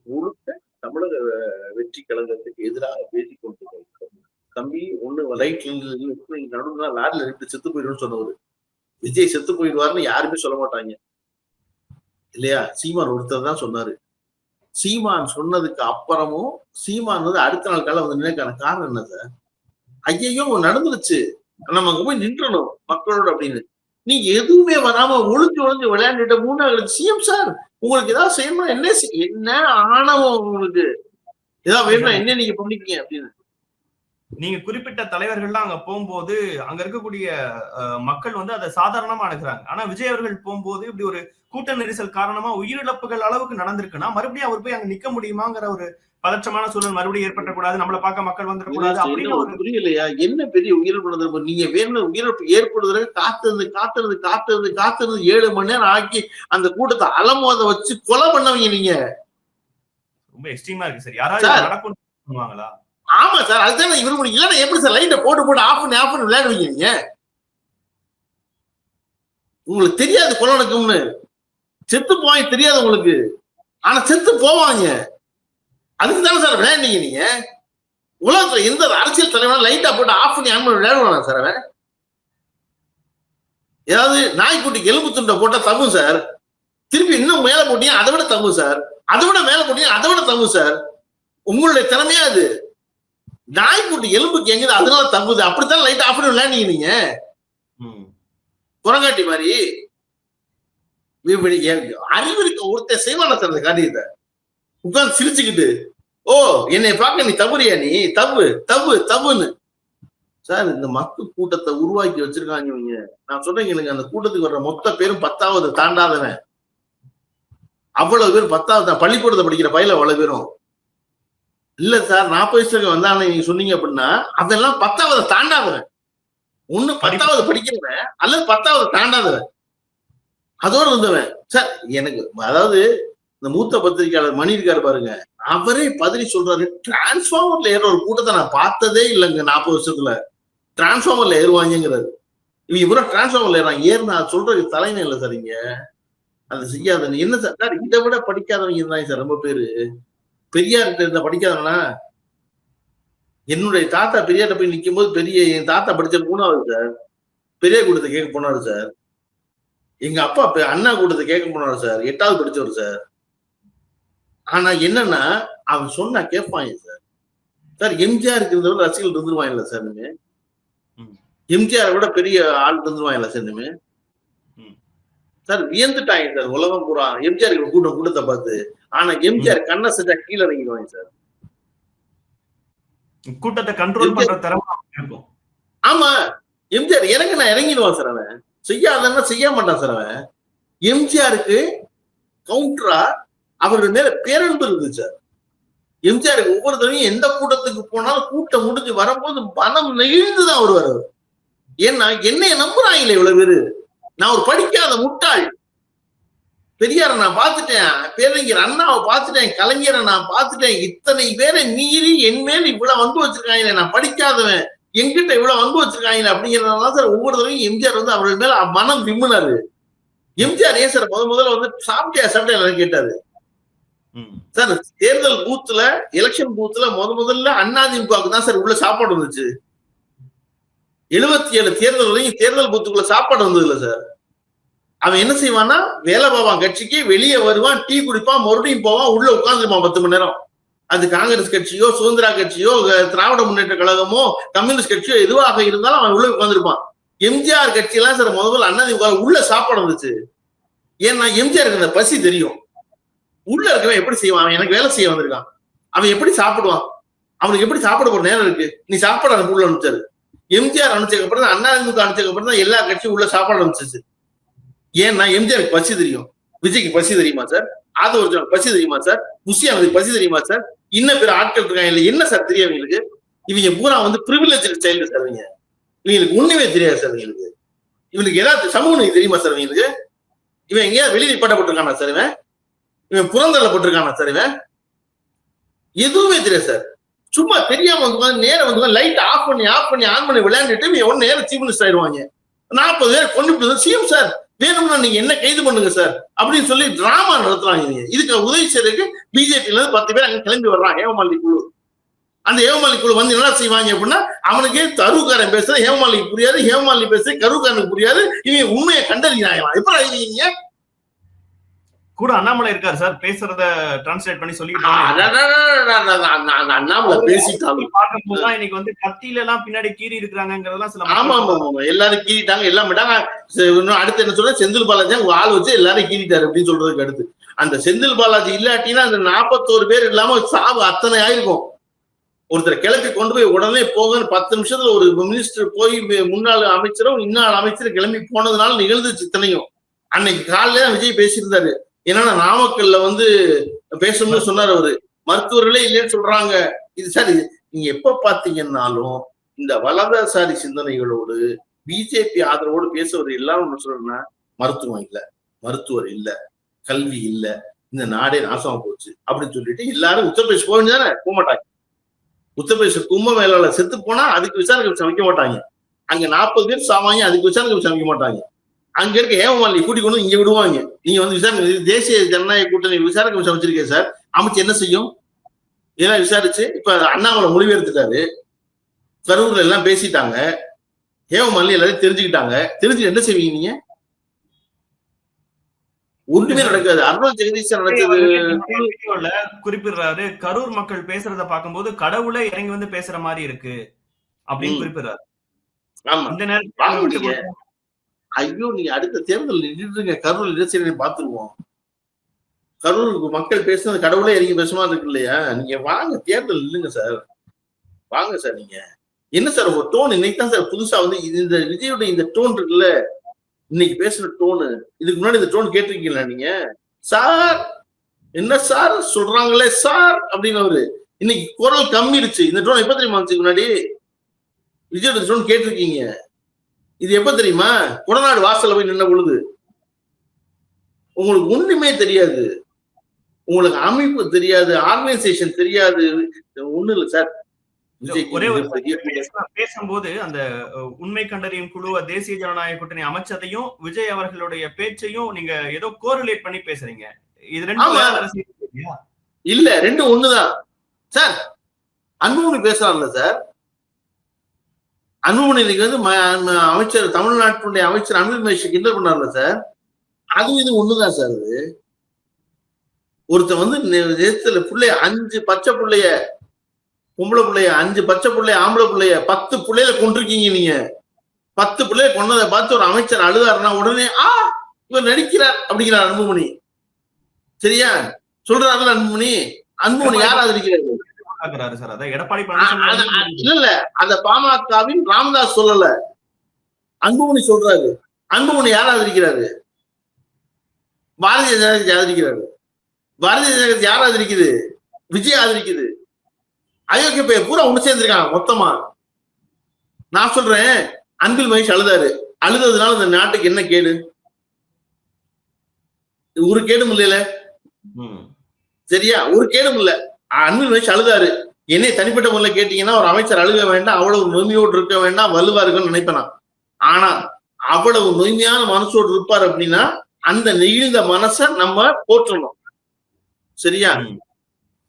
முழுக்க தமிழக வெற்றி கழகத்துக்கு எதிராக பேசிக் கொண்டிருக்க தம்பி ஒண்ணு ரைட்ல நடுவுல லாரில 2 செத்து போயிடும்னு சொன்னவர். விஜய் செத்து போயிடுவாருன்னு யாருமே சொல்ல மாட்டாங்க இல்லையா? சீமான் ஒருத்தர் தான் சொன்னாரு. சீமான் சொன்னதுக்கு அப்புறமும் சீமான் வந்து அடுத்த நாள் காலம் வந்து நினைக்கான காரணம் என்ன சார்? ஐயோ நடந்துருச்சு, நம்ம அங்க போய் நின்றணும் மக்களோட அப்படின்னு. நீங்க எதுவுமே வராம ஒளிஞ்சு விளையாண்டுட்ட 3 நாள் சிஎம் சார் உங்களுக்கு ஏதாவது செய்யணும், என்ன ஆணவம் உங்களுக்கு ஏதாவது வேணும், என்ன நீங்க பண்ணிக்கீங்க அப்படின்னு. நீங்க குறிப்பிட்ட தலைவர்கள்லாம் அங்க போகும்போது அங்க இருக்கக்கூடிய மக்கள் வந்து அதை சாதாரணமா அணுகிறாங்க. ஆனா விஜய் அவர்கள் போகும்போது இப்படி ஒரு கூட்ட நெரிசல் காரணமா உயிரிழப்புகள் அளவுக்கு நடந்திருக்குன்னா மறுபடியும் அவர் போய் அங்க நிக்க முடியுமாங்கிற ஒரு பதற்றமான சூழல் மறுபடியும் ஏற்பட்டக்கூடாது, நம்மளை பார்க்க மக்கள் வந்துடக்கூடாது அப்படின்னு புரியலையா? என்ன பெரிய உயிரிழப்பு? நீங்க வேணும் உயிரிழப்பு ஏற்படுவதற்கு காத்திருந்து 7 மணி நேரம் ஆக்கி அந்த கூட்டத்தை அலமோத வச்சு கொலை பண்ணவங்க நீங்க. ரொம்ப எக்ஸ்ட்ரீமா இருக்கு சார். யாராவது நடக்கும் பண்ணுவாங்களா? ஆமா சார், அதுதான் இவரு இல்லைன்னா எப்படி சார் லைட்டை போட்டு ஆஃப் பண்ணி விளையாடுவீங்க நீங்க? உங்களுக்கு தெரியாது கொலை நடக்கும்னு, செத்து போவாங்க தெரியாது உங்களுக்கு, ஆனா செத்து போவாங்க. அதுக்கு தானே சார் விளையாண்டீங்க நீங்க. உலகத்துல எந்த அரசியல் தலைவனா லைட்டா போட்டு ஆஃப் பண்ணி ஆன் பண்ணி விளையாடுவானா சார் அவன்? ஏதாவது நாய்க்குட்டிக்கு எலும்பு துண்டை போட்டா தப்பு சார், திருப்பி இன்னும் மேல போட்டீங்க அதை விட தப்பு சார், அதை விட மேல போட்டீங்க அதை விட தப்பு சார். உங்களுடைய திறமையா அது. நாய்க்குட்டி எலும்புக்கு எங்குது அதனால தப்புது, அப்படித்தான் லைட் ஆஃப் பண்ணி விளையாண்டீங்க நீங்க குரங்காட்டி மாதிரி. அறிவிருக்க ஒருத்தர் செய்வான சார் அந்த காரியத்தை உட்கார்ந்து சிரிச்சுக்கிட்டு, ஓ என்னை பார்க்க நீ தவறியா, நீ தப்புன்னு சார். இந்த மக்கள் கூட்டத்தை உருவாக்கி வச்சிருக்காங்க இவங்க. நான் சொல்றேன், அந்த கூட்டத்துக்கு வர்ற மொத்த பேரும் 10வது தாண்டாதவன். அவ்வளவு பேர் 10வது பள்ளிக்கூடத்தை படிக்கிற பையில அவ்வளவு பேரும் இல்ல சார். 40 வயசுக்கு வந்தாங்க நீங்க சொன்னீங்க அப்படின்னா அதெல்லாம் 10வது தாண்டாதவன். ஒண்ணு 10வது படிக்கிறவன் அல்லது 10வது தாண்டாதவன், அதோடு இருந்தவன் சார். எனக்கு அதாவது இந்த மூத்த பத்திரிகையாளர் மணி இருக்காரு பாருங்க, அவரே பதறி சொல்றாரு, டிரான்ஸ்பார்மர்ல ஏற ஒரு கூட்டத்தை நான் பார்த்ததே இல்லைங்க 40 வருஷத்துல, டிரான்ஸ்பார்மர்ல ஏறுவாங்கிறாரு. இவங்க பூரா டிரான்ஸ்ஃபார்மர்ல ஏறினா சொல்றது தலைமை இல்லை சார். இங்க அது செய்யாத என்ன சார், இதை விட படிக்காதவங்க இருந்தாங்க சார் ரொம்ப பேரு. பெரியார்கிட்ட இருந்த படிக்காதவனா, என்னுடைய தாத்தா பெரியார்ட்ட போய் நிக்கும் போது என் தாத்தா படிச்ச 3வது சார். பெரியார் கூட்டத்தை கேட்க போனாரு சார். எங்க அப்பா அண்ணா கூட்டத்தை கேட்க போனாரு சார். 8வது படிச்சவர் சார். ஆனா என்னன்னா அவன் சொன்னா கேட்பாங்க சார். சார் எம்ஜிஆர் இருக்கிறத ரசிகர்கள் இருந்துருவாங்கல்ல சார். இனிமே எம்ஜிஆரை விட பெரிய ஆள் இருந்துருவாங்கல்ல சார். இனிமே சார் வியந்துட்டாங்க சார் உலகம் பூரா எம்ஜிஆர் கூட்டத்தை பார்த்து. ஆனா எம்ஜிஆர் கண்ணை செஞ்சா கீழே இறங்கிடுவாங்க சார். கூட்டத்தை கண்ட்ரோல் பண்ற திறமை இருக்கும். ஆமா, எம்ஜிஆர் இறங்கிடுவான் சார். அவன் செய்யாதன்னா செய்ய மாட்டான் சார். அவன் எம்ஜிஆருக்கு கவுண்டரா அவருடைய மேல பேரன்பு இருந்துச்சு சார். எம்ஜிஆருக்கு ஒவ்வொரு தடவையும் எந்த கூட்டத்துக்கு போனாலும் கூட்டம் முடிஞ்சு வரும்போது மனம் நெகிழ்ந்துதான் வருவார். ஏன்னா என்னைய நம்புறாங்களே இவ்வளவு பேரு. நான் ஒரு படிக்காத முட்டாள். பெரியாரை நான் பார்த்துட்டேன், பேரறிஞர் அண்ணாவை பார்த்துட்டேன், கலைஞரை நான் பார்த்துட்டேன். இத்தனை பேரை மீறி என் மேல் இவ்வளவு வந்து வச்சிருக்காங்களே, நான் படிக்காதவன் என்கிட்ட இவ்வளவு வந்து வச்சிருக்காங்களே அப்படிங்கிறதுனால சார் ஒவ்வொரு தடவையும் எம்ஜிஆர் வந்து அவர்கள் மேல மனம் விம்முனாரு. எம்ஜிஆர் ஏன் சார் முதல்ல வந்து சாப்பிட்டியா கேட்டாரு சார். தேர்தல் பூத்துல எலெக்ஷன் பூத்துல முதல்ல அதிமுகவுக்கு தான் சார் உள்ள சாப்பாடு வந்துச்சு. 77 தேர்தல் வரையும் தேர்தல் பூத்துக்குள்ள சாப்பாடு வந்தது இல்ல சார். அவன் என்ன செய்வான்னா வேலை பார்ப்பான், கட்சிக்கு வெளியே வருவான், டீ குடிப்பான், மறுபடியும் போவான், உள்ள உட்காந்துருப்பான் 10 மணி நேரம். அது காங்கிரஸ் கட்சியோ சுதந்திரா கட்சியோ திராவிட முன்னேற்ற கழகமோ கம்யூனிஸ்ட் கட்சியோ எதுவாக இருந்தாலும் அவன் உள்ள உட்காந்துருப்பான். எம்ஜிஆர் கட்சியெல்லாம் சார் முதல்ல அதிமுக உள்ள சாப்பாடு வந்துச்சு. ஏன்னா எம்ஜிஆருக்கு அந்த பசி தெரியும். உள்ள இருக்கவன் எப்படி செய்வான்? அவன் எனக்கு வேலை செய்ய வந்திருக்கான், அவன் எப்படி சாப்பிடுவான்? அவனுக்கு எப்படி சாப்பிட போற நேரம் இருக்கு? நீ சாப்பாடு அவனுக்கு உள்ள அனுப்பிச்சாரு. எம்ஜிஆர் அனுப்பிச்சதுக்கு அப்புறம் தான் அதிமுக அனுப்பிச்சதுக்கு அப்புறம் தான் எல்லா கட்சியும் உள்ள சாப்பாடு அனுப்பிச்சிச்சு. ஏன்னா எம்ஜிஆருக்கு பசி தெரியும். விஜய்க்கு பசி தெரியுமா சார்? ஆதவர்ஜனுக்கு பசி தெரியுமா சார்? முஸ்லிமுக்கு பசி தெரியுமா சார்? இன்னும் பேர் ஆட்கள் இருக்காங்க இல்ல, என்ன சார் தெரியும் இவங்களுக்கு? இவங்க பூரா வந்து பிரிவிலேஜ் சைல்டு சார். இவங்களுக்கு ஒண்ணுமே தெரியாது சார். இவனுக்கு ஏதாவது சமூக நீதி தெரியுமா சார்? இவன் எங்கேயாவது வெளியே பட்டப்பட்டிருக்கானா சார்? இவன் புறந்தள்ளப்பட்டிருக்கானா சார்? எதுவுமே தெரியாது சார். சும்மா தெரியாம வந்து நேரம் வந்து லைட் ஆஃப் பண்ணி ஆன் பண்ணி விளையாண்டுட்டு இவன் நேரம் சீஃப் மினிஸ்டர் ஆயிடுவாங்க. 40 பேர் கொண்டு சிஎம் சார் வேணும்னா நீங்க என்ன கைது பண்ணுங்க சார் அப்படின்னு சொல்லி டிராமா நடத்துறாங்க. இதுக்கு உதவி செய்யறதுக்கு பிஜேபியில இருந்து 10 பேர் அங்க கிளம்பி வர்றான். ஹேமமாலினி குழு. அந்த ஹேமமாலினி குழு வந்து என்ன செய்வாங்க அப்படின்னா அவனுக்கே கருவுக்காரன் பேசுறது ஹேமமாலினிக்கு புரியாது, ஹேமமாலினி பேசுறது கருவுக்காரனுக்கு புரியாது. இவங்க உண்மையை கண்டறிஞ்சாங்க. எப்படி எழுதிங்க கூட அண்ணாமலை இருக்காரு சார், பேசுறத டிரான்ஸ்லேட் பண்ணி சொல்லிட்டு அண்ணாமலை பேசிட்டாங்க. பார்க்கும்போது இன்னைக்கு வந்து கத்தியில எல்லாம் பின்னாடி கீறி இருக்கிறாங்கிறதெல்லாம் சில. ஆமா எல்லாரும் கீறிட்டாங்க, எல்லாம் விட்டாங்க. அடுத்து என்ன சொல்ற, செந்தில் பாலாஜி உங்க ஆள் வச்சு எல்லாரும் கீறிட்டாரு அப்படின்னு சொல்றதுக்கு அடுத்து அந்த செந்தில் பாலாஜி இல்லாட்டினா அந்த 41 பேர் இல்லாம சாவு அத்தனை ஆயிருக்கும். ஒருத்தரை கிளப்பி கொண்டு போய் உடனே போகன்னு 10 நிமிஷத்துல ஒரு மினிஸ்டர் போய் முன்னாள் அமைச்சரும் இன்னாள் அமைச்சரும் கிளம்பி போனதுனால நிகழ்ந்துச்சு இத்தனையும். அன்னைக்கு காலையில தான் விஜய் பேசியிருந்தாரு. ஏன்னா நாமக்கல்ல வந்து பேசணும்னு சொன்னார் அவரு. மருத்துவர்களே இல்லைன்னு சொல்றாங்க. இது சரி, நீங்க எப்ப பாத்தீங்கன்னாலும் இந்த வலதுசாரி சிந்தனைகளோடு பிஜேபி ஆதரவோடு பேசுவது எல்லாரும் ஒண்ணு சொல்றேன்னா மருத்துவம் இல்ல, மருத்துவர் இல்ல, கல்வி இல்ல, இந்த நாடே நாசமா போச்சு அப்படின்னு சொல்லிட்டு எல்லாரும் உத்தரப்பிரதேஷ் போக வேண்டியதானே? போக மாட்டாங்க. உத்தரப்பிரதேச கும்பமேளால செத்து போனா அதுக்கு விசாரணை கமிஷன் வைக்க மாட்டாங்க. அங்க 40 பேர் சாவாங்க, அதுக்கு விசாரணை கமிஷன் வைக்க மாட்டாங்க. அங்க இருக்க ஹேமமாலினி கூட்டி கொண்டு இங்க விடுவாங்க. நீங்க வந்து விசாரணை தேசிய ஜனநாயக கூட்டணி விசாரணை கமிஷன் வச்சிருக்கேன் சார். அமைச்சு என்ன செய்யும்? இதெல்லாம் விசாரிச்சு இப்ப அண்ணாமலை மொழிபெயர்த்துட்டாரு. கரூர்ல எல்லாம் பேசிட்டாங்க. ஹேமமாலினி எல்லாரும் தெரிஞ்சுக்கிட்டாங்க. தெரிஞ்சு என்ன செய்வீங்க நீங்க? ஒன்றுமே நடக்காது. அருண் ஜெகதீஷ் நடந்தது குறிப்பிடுறாரு. கரூர் மக்கள் பேசுறத பார்க்கும்போது கடவுளே இறங்கி வந்து பேசுற மாதிரி இருக்கு அப்படின்னு குறிப்பிடுறாரு. ஆமா, இந்த நேரம் ஐயோ நீங்க அடுத்த தேர்தல் நின்றுங்க, கரூர் இடைச்சேரி பார்த்துருவோம். கரூருக்கு மக்கள் பேசுறது கடவுளே இறங்கி பேசுமா இருக்கு இல்லையா? நீங்க வாங்க தேர்தல் இல்லைங்க சார், வாங்க சார். நீங்க என்ன சார் ஒரு டோன் இன்னைக்கு தான் சார் புதுசா வந்து இந்த விஜயோட இந்த டோன் இருக்குல்ல, இன்னைக்கு பேசுற டோனு. இதுக்கு முன்னாடி இந்த டோன் கேட்டிருக்கீங்களா நீங்க? சார் என்ன சார் சொல்றாங்களே சார் அப்படின்னு அவரு இன்னைக்கு குரல் கம்மிடுச்சு. இந்த டோன் எப்ப தெரியுமா வந்துச்சு? முன்னாடி விஜயோட டோன் கேட்டிருக்கீங்க. இது எப்ப தெரியுமா? கொடநாடு வாசல்ல போய் நின்ன பொழுது. உங்களுக்கு ஒண்ணுமே தெரியாது, உங்களுக்கு அமைப்பு தெரியாது, ஆர்கனைசேஷன் தெரியாது, ஒண்ணு இல்லை சார். ஒரே ஒரு பேசும்போது அந்த உண்மை கண்டறியும் குழு தேசிய ஜனநாயக கூட்டணி அமைச்சதையும் விஜய் அவர்களுடைய பேச்சையும் நீங்க ஏதோ கோரிலேட் பண்ணி பேசுறீங்க. இது ரெண்டும் இல்ல, ரெண்டும் ஒண்ணுதான் சார். அன்புமணி பேசுறாங்கல்ல சார், அன்புமணி அமைச்சர், தமிழ்நாட்டுடைய அமைச்சர் அன்பில் மகேஷ் கிண்டல் பண்ணார்ல சார், அது இது ஒண்ணுதான் சார். அது ஒருத்தர் வந்து பிள்ளைய 5 பச்சை பிள்ளைய, பொம்பளை பிள்ளைய 5 பச்சை பிள்ளைய, ஆம்பளை பிள்ளைய 10 பிள்ளைய கொண்டிருக்கீங்க நீங்க. 10 பிள்ளைய கொண்டதை பார்த்து ஒரு அமைச்சர் அழுதாருன்னா உடனே இவர் நடிக்கிறார் அப்படிங்கிறார் அன்புமணி. சரியா சொல்றாருல அன்புமணி? அன்புமணி யார் ஆதரிக்கிறாரு? இல்ல, அந்த பாமகவின் ராமதாஸ் சொல்லல, அன்புமணி சொல்றாரு. அன்புமணி யார் ஆதரிக்கிறாரு? பாரதிய ஜனதா ஆதரிக்கிறாரு. பாரதிய ஜனதா யார் ஆதரிக்குது? விஜய் ஆதரிக்குது. அயோக்கிய பெயர் பூரா ஒண்ணு சேர்ந்திருக்காங்க மொத்தமா. நான் சொல்றேன், அன்பில் மகேஷ் அழுதாரு. அழுததுனால இந்த நாட்டுக்கு என்ன கேடு? ஒரு கேடும் இல்லையில. சரியா, ஒரு கேடும் இல்ல. அன்பில் மகேஷ் அழுதாரு. என்னை தனிப்பட்ட முறையில் கேட்டீங்கன்னா ஒரு அமைச்சர் அழுக வேண்டாம், அவ்வளவு நொய்மையோடு இருக்க வேண்டாம், வலுவா இருக்குன்னு நினைப்பேன். ஆனா அவ்வளவு நொய்மையான மனசோடு இருப்பார் அப்படின்னா அந்த நெகிழ்ந்த மனசை நம்ம போற்றணும். சரியா,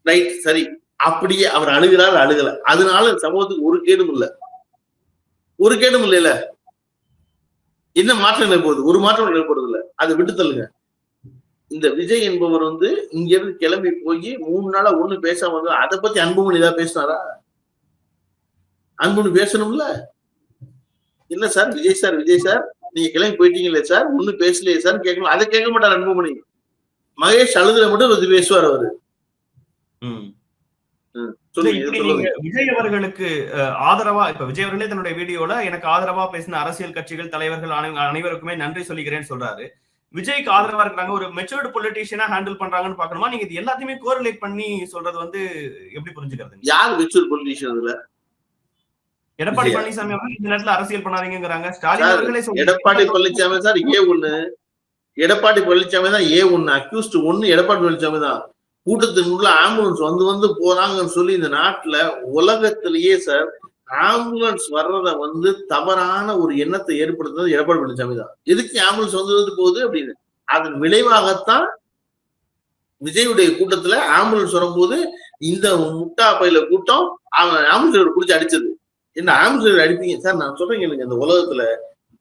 ரைட், சரி. அப்படியே அவர் அழுகிறார், அழுகல. அதனால சமூகத்துக்கு ஒரு கேடும் இல்லை, ஒரு கேடும் இல்லைல்ல. என்ன மாற்றம் நிலைப்போகுது? ஒரு மாற்றம் நிலைப்படுறது இல்லை. அதை விட்டு தள்ளுங்க. இந்த விஜய் என்பவர் வந்து இங்க இருந்து கிளம்பி போய் 3 நாளா ஒண்ணு பேசாம வந்து அதை பத்தி அன்புமணி ஏதாவது பேசினாரா? அன்புமணி பேசணும்ல. என்ன sir Vijay sir, Vijay sir நீங்க கிளம்பி போயிட்டீங்களே சார், ஒண்ணும் பேசலையே சார் கேட்கணும். அதை கேட்க மாட்டார் அன்புமணி. மகேஷ் அழுதுல மட்டும் பேசுவார் அவரு. விஜய் அவர்களுக்கு ஆதரவா, இப்ப விஜய் அவர்களே தன்னுடைய வீடியோல எனக்கு ஆதரவா பேசின அரசியல் கட்சிகள் தலைவர்கள் அனைவருக்குமே நன்றி சொல்லிக்கிறேன்னு சொல்றாரு. விஜய்க்கு ஆதரவா இருக்கிறாங்க, ஒரு மெச்சூர்டு பொலிட்டீஷியனா ஹேண்டில் பண்றாங்கன்னு பாக்கணுமா? நீங்க இது எல்லாத்தையுமே கோரிலேட் பண்ணி சொல்றது வந்து எப்படி புரிஞ்சுக்கிறது? யார் மெச்சூர்டு பொலிட்டீஷியன்? அதுல எடப்பாடி பழனிசாமி அவர்கள் இந்த நேரத்துல அரசியல் பண்ணாதீங்கிறாங்க. ஸ்டாலின் அவர்களே எடப்பாடி பழனிசாமி சார் A1, எடப்பாடி பழனிசாமி தான் A1, அக்யூஸ்ட் 1 எடப்பாடி பழனிசாமி தான். கூட்டத்திற்குள்ள ஆம்புலன்ஸ் வந்து போறாங்கன்னு சொல்லி இந்த நாட்டுல உலகத்திலேயே சார் ஆம்புலன்ஸ் வர்றத வந்து தவறான ஒரு எண்ணத்தை ஏற்படுத்துறது எடப்பாடி பழனிசாமி தான். எதுக்கு ஆம்புலன்ஸ் வந்து போகுது அப்படின்னு. அதன் விளைவாகத்தான் விஜயுடைய கூட்டத்துல ஆம்புலன்ஸ் வரும்போது இந்த முட்டா பையில கூட்டம் அவன் ஆம்புலன்ஸ் குடிச்சு அடிச்சது. என்ன ஆம்புலன்ஸ் அடிப்பீங்க சார்? நான் சொல்றேன் இல்லைங்க, இந்த உலகத்துல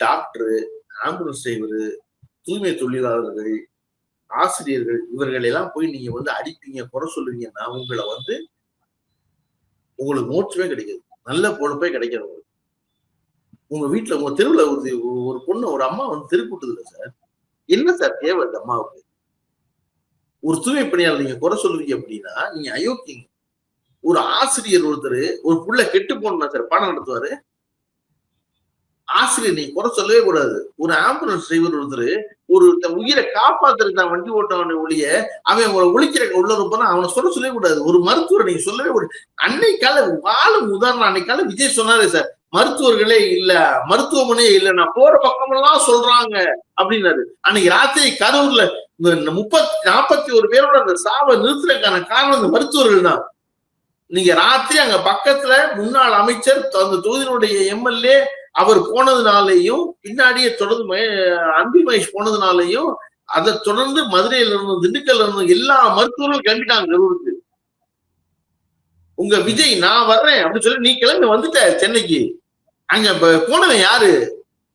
டாக்டரு, ஆம்புலன்ஸ் டிரைவரு, தூய்மை தொழிலாளர்கள், ஆசிரியர்கள், இவர்கள் எல்லாம் போய் நீங்க வந்து அடிப்பீங்க, குறை சொல்லுவீங்கன்னா உங்களை வந்து உங்களுக்கு மோட்சமே கிடைக்காது, நல்ல பொழப்பே கிடைக்காது. உங்க வீட்டுல உங்க தெருவுல ஒரு பொண்ணு, ஒரு அம்மா வந்து தெருக்கூட்டுது இல்லை சார், என்ன சார் தேவை அந்த அம்மாவுக்கு? ஒரு தூய்மை பணியாளர் நீங்க குறை சொல்லுவீங்க அப்படின்னா நீங்க அயோக்கியங்க. ஒரு ஆசிரியர் ஒருத்தர் ஒரு புள்ள கெட்டு போனா சார் பாடம் நடத்துவாரு? ஆசிரியர் நீங்க குறை சொல்லவே கூடாது. ஒரு ஆம்புலன்ஸ் டிரைவர் ஒருத்தர் ஒரு உயிரை காப்பாத்துறதுக்கு தான் வண்டி ஓட்டவன ஒழிய அவன் உங்களை ஒழிக்கிற உள்ள இருப்பானா அவனை சொல்லவே கூடாது. ஒரு மருத்துவர் நீங்க சொல்லவே கூடாது. அன்னைக்கால வாழும் உதாரணம், அன்னைக்கால விஜய் சொன்னாரு சார், மருத்துவர்களே இல்ல, மருத்துவமனையே இல்ல, நான் போற பக்கமெல்லாம் சொல்றாங்க அப்படின்னாரு. அன்னைக்கு ராத்திரி கரூர்ல 41 பேரோட அந்த சாவை நிறுத்துறதுக்கான காரணம் இந்த மருத்துவர்கள் தான். நீங்க ராத்திரி அங்க பக்கத்துல முன்னாள் அமைச்சர், அந்த தொகுதியினுடைய MLA அவர் போனதுனாலையும், பின்னாடியே தொடர்ந்து அன்பில் மகேஷ் போனதுனாலையும், அதை தொடர்ந்து மதுரையில இருந்தும் திண்டுக்கல்ல இருந்தும் எல்லா மருத்துவர்களும் கிளம்பிட்டாங்க கரூருக்கு. உங்க விஜய் நான் வர்றேன் அப்படின்னு சொல்லி நீ கிளம்பி வந்துட்ட சென்னைக்கு. அங்க போனவன் யாரு?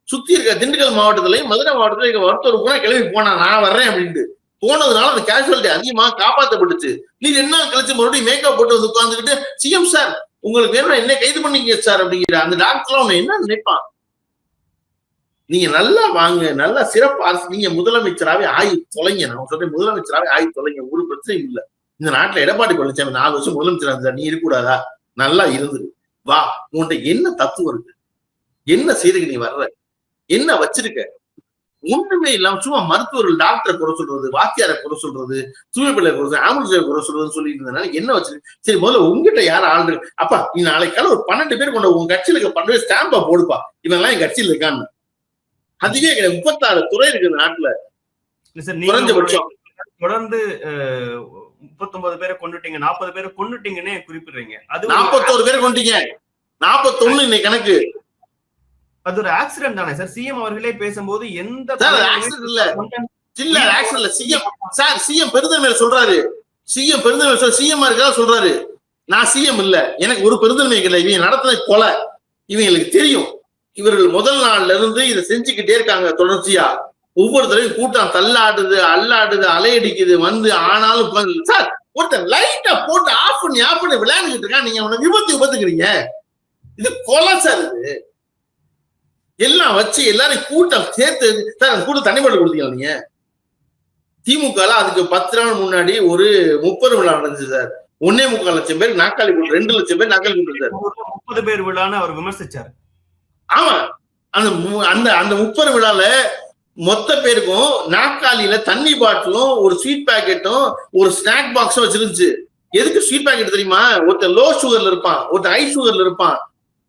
சுத்தி இருக்க திண்டுக்கல் மாவட்டத்திலையும் மதுரை மாவட்டத்திலையும் மருத்துவர் போனா கிளம்பி போனா நான் வர்றேன் அப்படின்ட்டு போனதுனால அந்த கேஷுவாலிட்டி அதிகமா காப்பாற்றப்பட்டுச்சு. நீ என்ன கழிச்சு மறுபடியும் மேக்கப் போட்டு வந்து உட்காந்துக்கிட்டு சிஎம் சார் உங்களுக்கு வேணும் என்ன கைது பண்ணீங்க சார் அப்படிங்கிற அந்த டாக்டர் உன்னை என்ன நினைப்பான்? நீங்க நல்லா வாங்க, நல்லா சிறப்பு, நீங்க முதலமைச்சராவே ஆகி தொலைங்க. நான் சொல்றேன், முதலமைச்சராவே ஆகி தொலைங்க, ஒரு பிரச்சனையும் இல்லை. இந்த நாட்டுல எடப்பாடி பழனிசாமி 4 வருஷம் முதலமைச்சரா இருந்தா நீ இருக்கக்கூடாதா? நல்லா இருந்துரு வா. உன்கிட்ட என்ன தத்துவம் இருக்கு? என்ன செய்துக்கு நீ வர்ற? என்ன வச்சிருக்க? ஒண்ணுமே இல்லாம சும்மா மருத்துவர்கள் டாக்டரை குறை சொல்றது, வாத்தியாரை குறை சொல்றது, தூய்மை பிள்ளை குறை சொல்றது, ஆம்புலன்ஸ் குறை சொல்றதுன்னு சொல்லிட்டு இருந்ததுனால என்ன வச்சிருக்கு? சரி, முதல்ல உங்ககிட்ட யாரும் ஆள் அப்பா நீ நாளைக்கால ஒரு 12 பேர் கொண்ட உங்க கட்சியில இருக்க 12 பேர் ஸ்டாம்பா போடுப்பா, இவெல்லாம் என் கட்சியில இருக்கான்னு. அதுவே கிடையாது. 36 துறை இருக்கு இந்த நாட்டுல குறைஞ்சபட்சம். தொடர்ந்து 39 பேரை கொண்டுட்டீங்க, 40 பேரை கொண்டுட்டீங்கன்னு குறிப்பிடுறீங்க. அது 41 பேரை கொண்டுட்டீங்க, 41 இன்னைக்கு கணக்கு. அது ஒரு ஆக்சிடென்ட் தானே சார்? சிஎம் அவர்களே பேசும்போது எந்த ஆக்சிடென்ட் இல்ல, ஆக்சிடென்ட் இல்ல. சிஎம் சார், சிஎம் பெருந்தன்மையில சொல்றாரு. சிஎம் பெருந்தன்மை சிஎம் இருக்கா சொல்றாரு. நான் சிஎம் இல்ல, எனக்கு ஒரு பெருந்தன்மை இல்லை. இவங்க நடத்தின கொலை இவங்களுக்கு தெரியும். இவர்கள் முதல் நாள்ல இருந்து இதை செஞ்சுக்கிட்டே இருக்காங்க தொடர்ச்சியா. ஒவ்வொருத்தரையும் கூட்டம் தள்ளாடுது, அல்லாடுது, அலையடிக்குது வந்து. ஆனாலும் சார் ஒருத்தர் லைட்டா போட்டு ஆஃப் பண்ணி விளையாண்டுக்கிட்டு இருக்கா. நீங்க அவனை விபத்துக்கிறீங்க. இது கொலை சார். இது எல்லாம் வச்சு எல்லாரும் கூட்டம் சேர்த்து சார். அந்த கூட்டம் தனிப்பட்ட கொடுத்தீங்க நீங்க. திமுக அதுக்கு 10 நாள் முன்னாடி ஒரு 30 விழா நடந்துச்சு சார். 1.25 லட்சம் பேர் நாக்காளி கூட்டு, 2 லட்சம் பேர் நாக்காளி கூட்டு சார். 30 பேர் விழான்னு அவர் விமர்சிச்சார். ஆமா, அந்த 30 விழால மொத்த பேருக்கும் நாக்காளியில தண்ணி பாட்டிலும் ஒரு ஸ்வீட் பாக்கெட்டும் ஒரு ஸ்நாக் பாக்ஸும் வச்சிருந்துச்சு. எதுக்கு ஸ்வீட் பாக்கெட் தெரியுமா? ஒருத்தர் லோ சுகர்ல இருப்பான், ஒருத்தர் ஹை சுகர்ல இருப்பான்,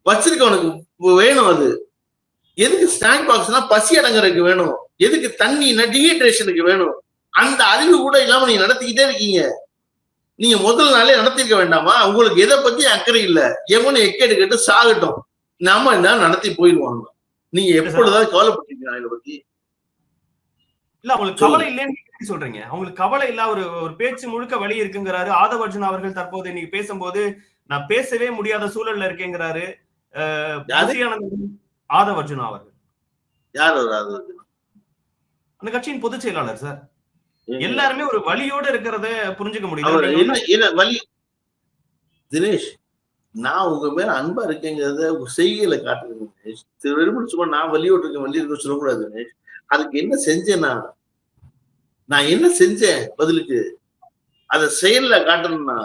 வச்சிருக்கவனுக்கு வேணும். அது எதுக்கு ஸ்நாக் பாக்ஸ்னா பசி அடங்குறதுக்கு வேணும். எதுக்கு தண்ணினா டீஹைட்ரேஷனுக்கு வேணும். அந்த அறிவு கூட இல்லாம நீங்க நடத்திக்கிட்டே இருக்கீங்க. நீங்க முதல் நாளே நடத்திருக்க வேண்டாமா? உங்களுக்கு எதை பத்தி அக்கறை இல்ல. எவனு எக்கேடு கேட்டு சாகட்டும், நாம என்ன நடத்தி போயிடுவாங்க. நீங்க எப்பொழுதாவது கவலைப்பட்டீங்களா இதை பத்தி? இல்ல, அவங்களுக்கு கவலை இல்லைன்னு சொல்றீங்க. அவங்களுக்கு கவலை இல்ல. ஒரு பேச்சு முழுக்க வழி இருக்குங்கிறாரு. ஆதவ் அர்ஜுனா அவர்கள் தற்போது இன்னைக்கு பேசும்போது நான் பேசவே முடியாத சூழல்ல இருக்கேங்கிறாரு. ஆதவ் அர்ஜுனா அவர்கள் யார்? அந்த கட்சியின் பொதுச் செயலாளர் சார். எல்லாருமே ஒரு வலியோட இருக்கிறத புரிஞ்சுக்க முடியல. என்ன வலி தினேஷ்? நான் உங்க மேல அன்பா இருக்கேங்கிறத செய்கையில காட்டுறேன் தினேஷ். சும்மா நான் வலியோடு இருக்கேன், வலி இருக்க சொல்லக்கூடாது தினேஷ். அதுக்கு என்ன செஞ்சேன்? நான் என்ன செஞ்சேன் பதிலுக்கு? அத செயல்ல காட்டணும்னா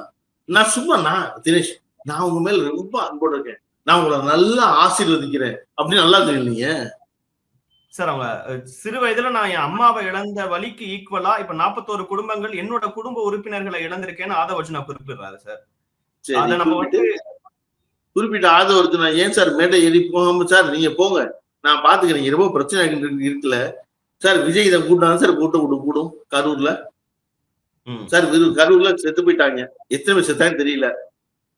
நான் சும்மா தினேஷ், நான் உங்க மேல ரொம்ப அன்போடு இருக்கேன், நான் உங்களை நல்லா ஆசீர்வதிக்கிறேன் அப்படின்னு நல்லா தெரியலீங்க சார். அவங்க சிறு வயதுல நான் என் அம்மாவை இழந்த வலிக்கு ஈக்குவலா இப்ப 41 குடும்பங்கள் என்னோட குடும்ப உறுப்பினர்களை இழந்திருக்கேன்னு ஆதவ் அர்ஜுனா குறிப்பிடுறாரு சார். அத நம்ம குறிப்பிட்ட ஆதவ் அர்ஜுனா ஏன் சார் மேடை ஏறி போகாம சார் நீங்க போங்க, நான் பாத்துக்கிறேன், ரொம்ப பிரச்சனை இருக்குல்ல சார். விஜய் இதை கூட்டாங்க சார், கூட்டம் கரூர்ல சார். கரூர்ல செத்து போயிட்டாங்க. எத்தனை பேர் செத்தான்னு தெரியல.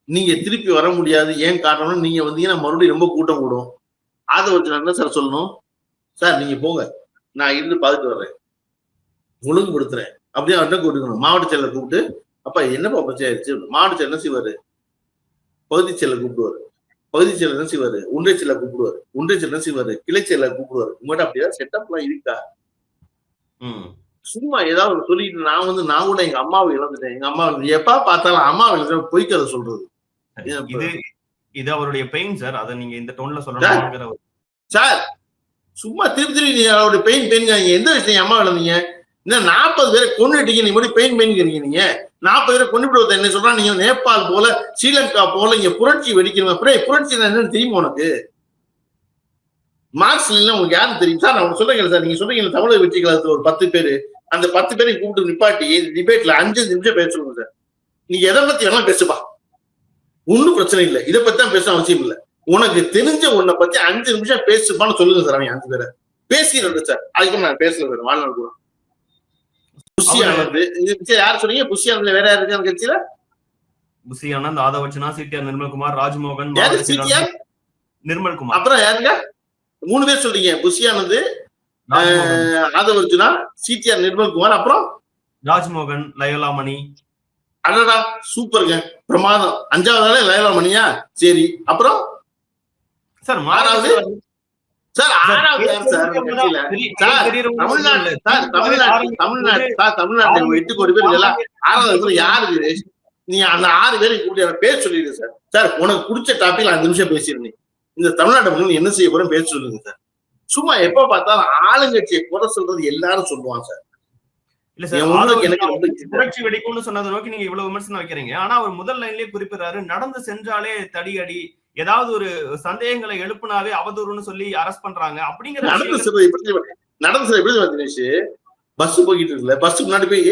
நீங்க திருப்பி வர முடியாது. ஏன் காரணம்? நீங்க வந்தீங்கன்னா மறுபடியும் ரொம்ப கூட்டம் கூடும். ஆதவ் அர்ஜுனா என்ன சார் சொல்லணும்? சார் நீங்க போங்க, நான் இருந்து பார்த்துட்டு வர்றேன், ஒழுங்குபடுத்துறேன் அப்படியே அவர்கிட்ட கூப்பிட்டுக்கணும். மாவட்ட செயலர் கூப்பிட்டு, அப்பா என்னப்பா பிரச்சனை ஆயிடுச்சு? மாவட்ட செயலர் என்ன செய்வாரு? பகுதி செயலர் கூப்பிடுவாரு. பகுதி செயலர் என்ன செய்வாரு? ஒன்றிய செயலர் கூப்பிடுவாரு. ஒன்றிய செயலர் என்ன செய்வாரு? கிளை செயலர் கூப்பிடுவாரு. உங்கள்கிட்ட அப்படியே செட்டப் எல்லாம் இருக்கா? சும்மா ஏதாவது சொல்லிட்டு நான் கூட எங்க அம்மாவை இழந்துட்டேன், எங்க அம்மா எப்பா பார்த்தாலும் அம்மாவை இழந்து பொய்க்கதை சொல்றது. இது அவருடைய பெயின் சார். அதை நீங்க இந்த டோன்ல சொல்லணும் சார். சும்மா திருப்பி நீ அவருடைய பெயின் எந்த விஷயம் அம்மா இழந்தீங்க? இன்னும் 40 பேரை கொண்டுட்டீங்க, நீங்க எப்படி பெயின்ங்கிறீங்க? நீங்க 40 பேரை கொண்டு விடுவது என்ன சொல்றா? நீங்க நேபாள் போல ஸ்ரீலங்கா போல இங்க புரட்சி வெடிக்கணும். புரட்சி என்னன்னு தெரியுமா உனக்கு? மார்க்ஸ் உங்களுக்கு யாரும் தெரியும் சார்? நான் சொல்றீங்க சார், நீங்க சொல்றீங்க தமிழக வெற்றி கழகத்துல ஒரு 10 பேரு, அந்த 10 பேரை கூப்பிட்டு நிப்பாட்டி டிபேட்ல 5 நிமிஷம் பேச சொல்லுங்க சார். நீங்க எதை பத்தி வேணாலும் பேசுப்பா, ஒன்னும் பிரச்சனை இல்லை. இதை பத்தி தான் பேச அவசியம் இல்லை. உனக்கு தெரிஞ்ச உன்னை பத்தி 5 நிமிஷம் பேசுப்பான்னு சொல்லுங்க சார். அவங்க 5 பேரை பேசிடுறது சார். அதுக்கு நான் பேசல சார். வாழ்நாள் கூட புஷி ஆனது யாரு சொன்னீங்க? புஷி ஆனது வேற யாரு இருக்காங்க கட்சியில? Bussy Anand, Aadhav Arjuna, CTR Nirmalkumar, Rajmohan, Nirmalkumar. அப்புறம் யாருங்க? 3 பேர் சொல்றீங்க. புஷி ஆனது, ஆதவ் அர்ஜுனா, சிடிஆர் நிர்மல்குமார், அப்புறம் ராஜ்மோகன், லயோலாமணி. அடடா சூப்பருங்க, பிரமாதம். 5வது லயோலாமணியா? சரி, அப்புறம் சார் 6வது சார்? 6வது யார் சார் கட்சியில? தமிழ்நாடு 8 கோடி பேர் இதெல்லாம் 6வது யாரு? நீ அந்த 6 பேரை கூப்பிட்டு பேச சொல்லிடு சார். சார் உனக்கு பிடிச்ச டாபிக் 5 நிமிஷம் பேசிருந்தீங்க. இந்த தமிழ்நாட்டு மக்கள் என்ன செய்ய போறோம் பேச சொல்லுங்க சார். சும்மா எப்ப பார்த்தாலும் ஆளுங்கட்சியை குறை சொல்றது எல்லாரும் சொல்லுவாங்க சார். இல்ல சார், புரட்சி வெடிக்கும்னு சொன்னதை நோக்கி நீங்க இவ்வளவு விமர்சனம் வைக்கிறீங்க. ஆனா அவர் முதல் லைன்லயே குறிப்பிடுறாரு, நடந்து சென்றாலே தடி அடி, ஏதாவது ஒரு சந்தேகங்களை எழுப்புனாவே அவதூறுன்னு சொல்லி அரெஸ்ட் பண்றாங்க அப்படிங்கிற. நடந்து சொல்றது எப்படி தினேஷ்? பஸ் போய்கிட்டு இருக்குல்ல, பஸ் முன்னாடி போய்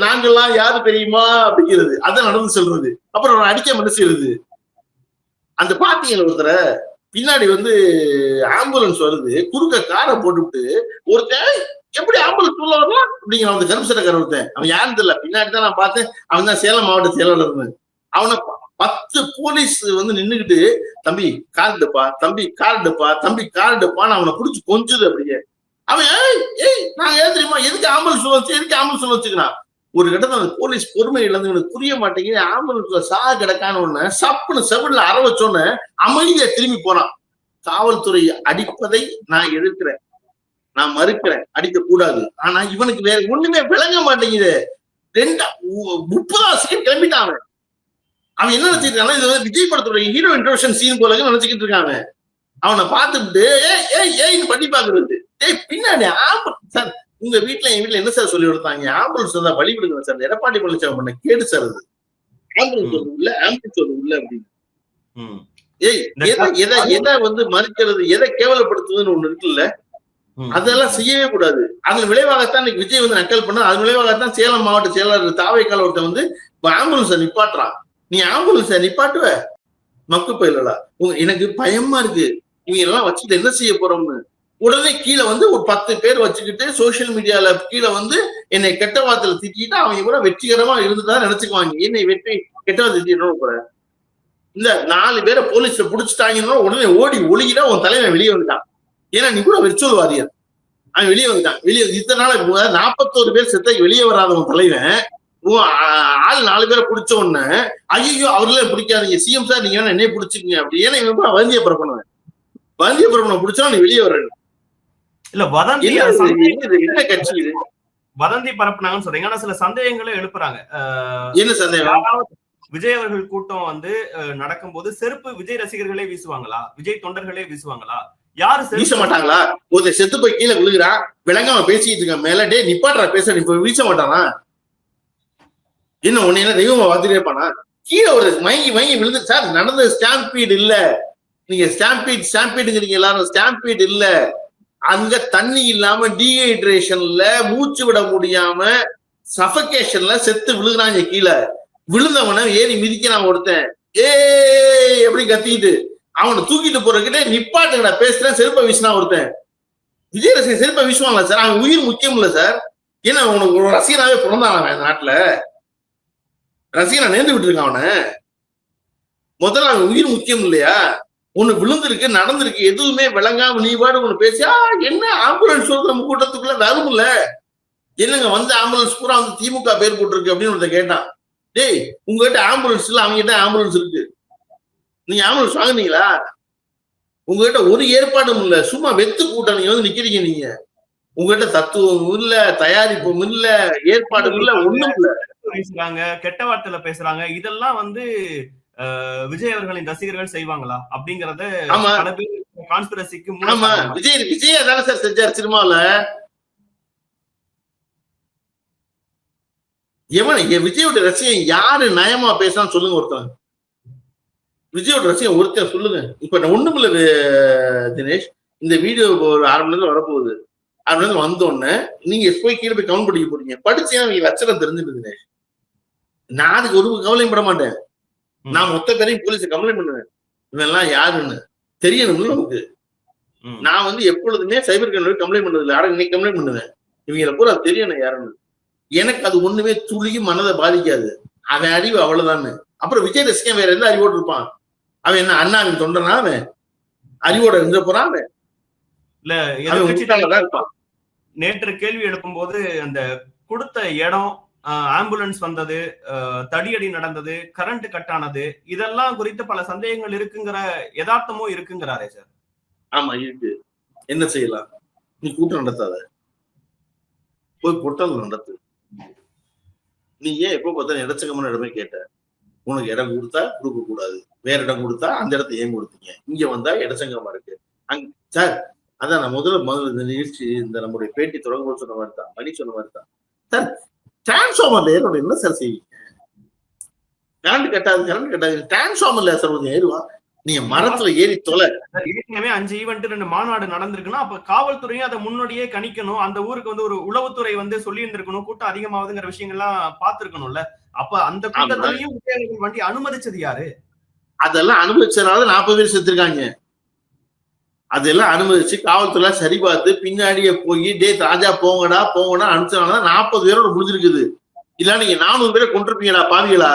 நாங்கெல்லாம் யாரு தெரியுமா அப்படிங்கிறது, அதான் நடந்து சொல்றது. அப்புறம் அடிக்க மனசு. அந்த பாத்தீங்க ஒருத்தர பின்னாடி ஆம்புலன்ஸ் வருது, குறுக்க காரை போட்டுவிட்டு ஒருத்தன் எப்படி ஆம்புலன்ஸ் உள்ள வரலாம் அப்படிங்கிற அந்த கருப்பு சட்டை கருவத்தேன். அவன் யாருன்னு தெரியல, பின்னாடி தான் நான் பார்த்தேன். அவன் தான் சேலம் மாவட்ட செயலாளர். அவனை 10 போலீஸ் வந்து நின்னுகிட்டு, தம்பி கார்டுப்பா, தம்பி கார்டுப்பா, தம்பி கார்டுப்பான்னு அவனை பிடிச்சி கொஞ்சுது. அப்படியே அவன் ஏய் நாங்க ஏன் தெரியுமா, எதுக்கு ஆம்புலன்ஸ் சொல்ல வச்சுக்கிறான். ஒரு கட்டத்துல அந்த போலீஸ் பொறுமை இழந்து எனக்கு புரிய மாட்டேங்குது. ஆம்புலன்ஸ்ல கிடக்கான ஒண்ணு சப்புன்னு செவில அற வச்சோன்னு அமைதியா திரும்பி போனான். காவல்துறை அடிப்பதை நான் எதிர்க்கிறேன், நான் மறுக்கிறேன், அடிக்க கூடாது. ஆனா இவனுக்கு வேற ஒண்ணுமே விளங்க மாட்டேங்குது. 30 செகண்ட் கிளம்பிட்டான். அவன் என்ன நினைச்சிட்டு இருக்கான், இது விஜய் படத்துடைய ஹீரோ இன்ட்ரோடக்ஷன் சீன் போல நினைச்சுக்கிட்டு இருக்காங்க. அவனை பார்த்துட்டு ஏய் பண்ணி பாக்குறது. பின்னாடி சார் உங்க வீட்டுல என் வீட்டுல என்ன சார் சொல்லி கொடுத்தாங்க, ஆம்புலன்ஸ் வந்தா வழி விடுங்க சார், எடப்பாடி பழனிசாமி பண்ண கேடு சார் அது. ஆம்புலன்ஸ் உள்ள அப்படின்னு எதை வந்து மறுக்கிறது, எதை கேவலப்படுத்துவதுன்னு ஒண்ணு இருக்குல்ல, அதெல்லாம் செய்யவே கூடாது. அதன் விளைவாகத்தான் இன்னைக்கு விஜய் வந்து நக்கல் பண்ண. அதன் விளைவாகத்தான் சேலம் மாவட்ட செயலாளர் தாவைக்கால ஒருத்தர் வந்து ஆம்புலன்ஸை நிப்பாட்டுறான். நீ ஆம்புலன்ஸை நிப்பாட்டுவ மக்கு பயிலா, எனக்கு பயமா இருக்கு, இவங்க எல்லாம் வச்சுட்டு என்ன செய்ய போறோம்னு. உடனே கீழே வந்து ஒரு 10 பேர் வச்சுக்கிட்டு சோசியல் மீடியால கீழே வந்து என்னை கெட்ட வார்த்தையில திட்டிட்டு அவங்க கூட வெற்றிகரமா இருந்துதான் நினைச்சுக்குவாங்க. என்னை கெட்ட வார்த்தை திட்டிட்டு போற இந்த 4 பேரை போலீஸ்ல புடிச்சுட்டாங்கன்னா உடனே ஓடி ஒழுகினா உன் தலைவன் வெளியே வந்துட்டான். ஏன்னா நீ கூட வெறிச்சோல் வாரியர், அவன் வெளியே வந்துட்டான். இத்தனை நாள் 41 பேர் செத்த வெளியே வராத உன் தலைவன் ஆள் 4 பேரை பிடிச்ச உடனே ஐயோ அவர்களே பிடிக்காதீங்க சிஎம் சார், நீங்க என்னைய பிடிச்சிக்கீங்க அப்படி. ஏன்னா இவன் வந்திய பரப்பனை பிடிச்சா நீ வெளியே வர இல்ல. வதந்தி என்ன கட்சி இது, வதந்தி பரப்புனாங்கன்னு சொல்றீங்க. ஆனா சில சந்தேகங்களை எழுப்புறாங்க. என்ன சந்தேகம்? விஜய் அவர்கள் கூட்டம் வந்து நடக்கும்போது செருப்பு விஜய் ரசிகர்களே வீசுவாங்களா, விஜய் தொண்டர்களே வீசுவாங்களா, யாரு வீச மாட்டாங்களா? ஒரு செத்து போய் கீழே விழுகிறான், விளங்காம பேசிட்டு இருக்க மேல டே நிப்பாட்றா பேச, இப்ப வீச மாட்டானா என்ன? உன்ன என்ன தெய்வமா பார்த்துட்டே இருப்பானா? கீழே ஒரு மயங்கி விழுந்து சார் நடந்தது ஸ்டாம்பீட் இல்ல, நீங்க ஸ்டாம்பீடுங்கிறீங்க எல்லாரும், ஸ்டாம்பீட் இல்ல. அங்க தண்ணி இல்லாம டீஹைட்ரேஷன்ல மூச்சு விட முடியாம சஃபகேஷன்ல செத்து விழுகிறாங்க. கீழே விழுந்தவன ஏறி மிதிக்கிறான் ஒருத்தன், எப்படி கத்திக்கிட்டு அவனை தூக்கிட்டு போறக்கிட்ட நிப்பாட்டுங்கடா பேசுறேன் செருப்ப வீசினா ஒருத்தன். விஜய் ரசிகர் செருப்ப வீசுவாங்களா சார்? அவன் உயிர் முக்கியம் இல்ல சார். ஏன்னா உனக்கு ஒரு ரசிகனாவே பிறந்தான் அவன் இந்த நாட்டுல, ரசிகனா நேர்ந்து விட்டு இருக்கான் அவனை. முதல்ல அவன் உயிர் முக்கியம் இல்லையா? ஒண்ணு விழுந்திருக்கு நடந்திருக்கு எதுவுமே விளங்காம நீ பாடு ஒண்ணு பேசியா என்ன ஆம்புலன்ஸ் நம்ம கூட்டத்துக்குள்ள வரும் இல்ல, என்னங்க வந்து ஆம்புலன்ஸ் பூரா வந்து திமுக பேர் போட்டிருக்கு அப்படின்னு ஒருத்த கேட்டான். டேய் உங்ககிட்ட ஆம்புலன்ஸ் இல்ல, அவங்க கிட்ட ஆம்புலன்ஸ் இருக்கு, நீங்க ஆம்புலன்ஸ் வாங்குனீங்களா? உங்ககிட்ட ஒரு ஏற்பாடும் இல்ல, சும்மா வெத்து கூட்டம் நீங்க வந்து நிக்கிறீங்க. நீங்க உங்ககிட்ட தத்துவம் இல்ல, தயாரிப்பும் இல்ல, ஏற்பாடும் இல்ல, ஒண்ணும் இல்ல. பேசுறாங்க, கெட்ட வார்த்தையில பேசுறாங்க. இதெல்லாம் வந்து விஜய் அவர்களின் ரசிகர்கள் செய்வாங்களா அப்படிங்கறத பல பேர் கான்ஸ்பிரசிக்கு விஜய் அதான சார் செஞ்சார் சினிமால. விஜயோட ரசிகன் யாரு நயமா பேசலாம் சொல்லுங்க ஒருத்தன், விஜயோட ரசிகன் ஒருத்தர் சொல்லுங்க. இப்ப நான் ஒண்ணும் இல்ல தினேஷ், இந்த வீடியோ ஒரு 1/2 மணி நேரம் வரப்போகுது. 1/2 மணி நேரம் வந்தோடனே நீங்க போய் கீழே போய் கவுண்ட் படிக்க போறீங்க, படிச்சீங்கன்னா நீங்க லட்சணம் தெரிஞ்சுட்டு தினேஷ். நான் அதுக்கு ஒரு கவலையும் பட மாட்டேன். நான் மொத்த பேரையும் போலீஸ் கம்ப்ளைண்ட் பண்ணுவேன், இவெல்லாம் யாருன்னு தெரியணும்னு நமக்கு. நான் வந்து எப்பொழுதுமே சைபர் கிரைம் கம்ப்ளைண்ட் பண்றது இல்லை, யாரும் இன்னைக்கு கம்ப்ளைண்ட் பண்ணுவேன். இவங்களை பூரா தெரியணும் யாருன்னு. எனக்கு அது ஒண்ணுமே துளியும் மனதை பாதிக்காது. அவன் அறிவு அவ்வளவுதான்னு. அப்புறம் விஜய் ரசிகன் வேற எந்த அறிவோடு இருப்பான்? அவன் என்ன அண்ணாவின் தொண்டனா? அவன் அறிவோட இருந்த போறான். அவன் இல்ல இருப்பான். நேற்று கேள்வி எழுப்பும் போது அந்த கொடுத்த இடம், ஆம்புலன்ஸ் வந்தது, தடியடி நடந்தது, கரண்ட் கட் ஆனது, இதெல்லாம் குறித்து பல சந்தேகங்கள் இருக்குங்கிற யதார்த்தமும் இருக்குங்கிறாரே சார். ஆமா இருக்கு. என்ன செய்யலாம்? நீ கூட்டம் நடத்தாத, போய் பொட்டல் நடத்து. நீ ஏன் எப்ப பார்த்தா இடச்சக்கமான இடமே கேட்ட? உனக்கு இடம் கொடுத்தா கொடுக்க கூடாது, வேற இடம் கொடுத்தா அந்த இடத்த ஏன் கொடுத்தீங்க? இங்க வந்தா இடச்சங்கமா இருக்கு அங்க சார். அதான் நான் முதல்ல இந்த நிகழ்ச்சி இந்த நம்முடைய பேட்டி தொடங்கும்போது சொன்ன மாதிரி தான், மணி சொன்ன மாதிரி தான் சார். டிரான்ஸ்ஃபார்மர்ல ஏறோட என்ன சார் செய்வீங்க? கரண்ட் கட்டாது டிரான்ஸ்ஃபார்மர்ல சார் ஏறுவா. நீங்க மரத்துல ஏறி தொலை. ஏற்கனவே 5 ஈவென்ட் 2 மாநாடு நடந்திருக்குன்னா அப்ப காவல்துறையும் அதை முன்னாடியே கணிக்கணும். அந்த ஊருக்கு வந்து ஒரு உளவுத்துறை வந்து சொல்லி இருந்திருக்கணும், கூட்டம் அதிகமாவதுங்கிற விஷயங்கள்லாம் பார்த்திருக்கணும்ல. அப்ப அந்த கூட்டத்திலையும் வண்டி அனுமதிச்சது யாரு? அதெல்லாம் அனுமதிச்சதுனால 40 பேர் செத்துருக்காங்க. அதெல்லாம் அனுமதிச்சு காவல்துறை சரி பார்த்து பின்னாடியே போய் டே ராஜா போங்கடா போங்கடா அனுப்பிச்சனால 40 பேரோட முடிஞ்சிருக்குது. இல்ல நீங்க 400 பேரை கொண்டிருப்பீங்களா பாவிகளா?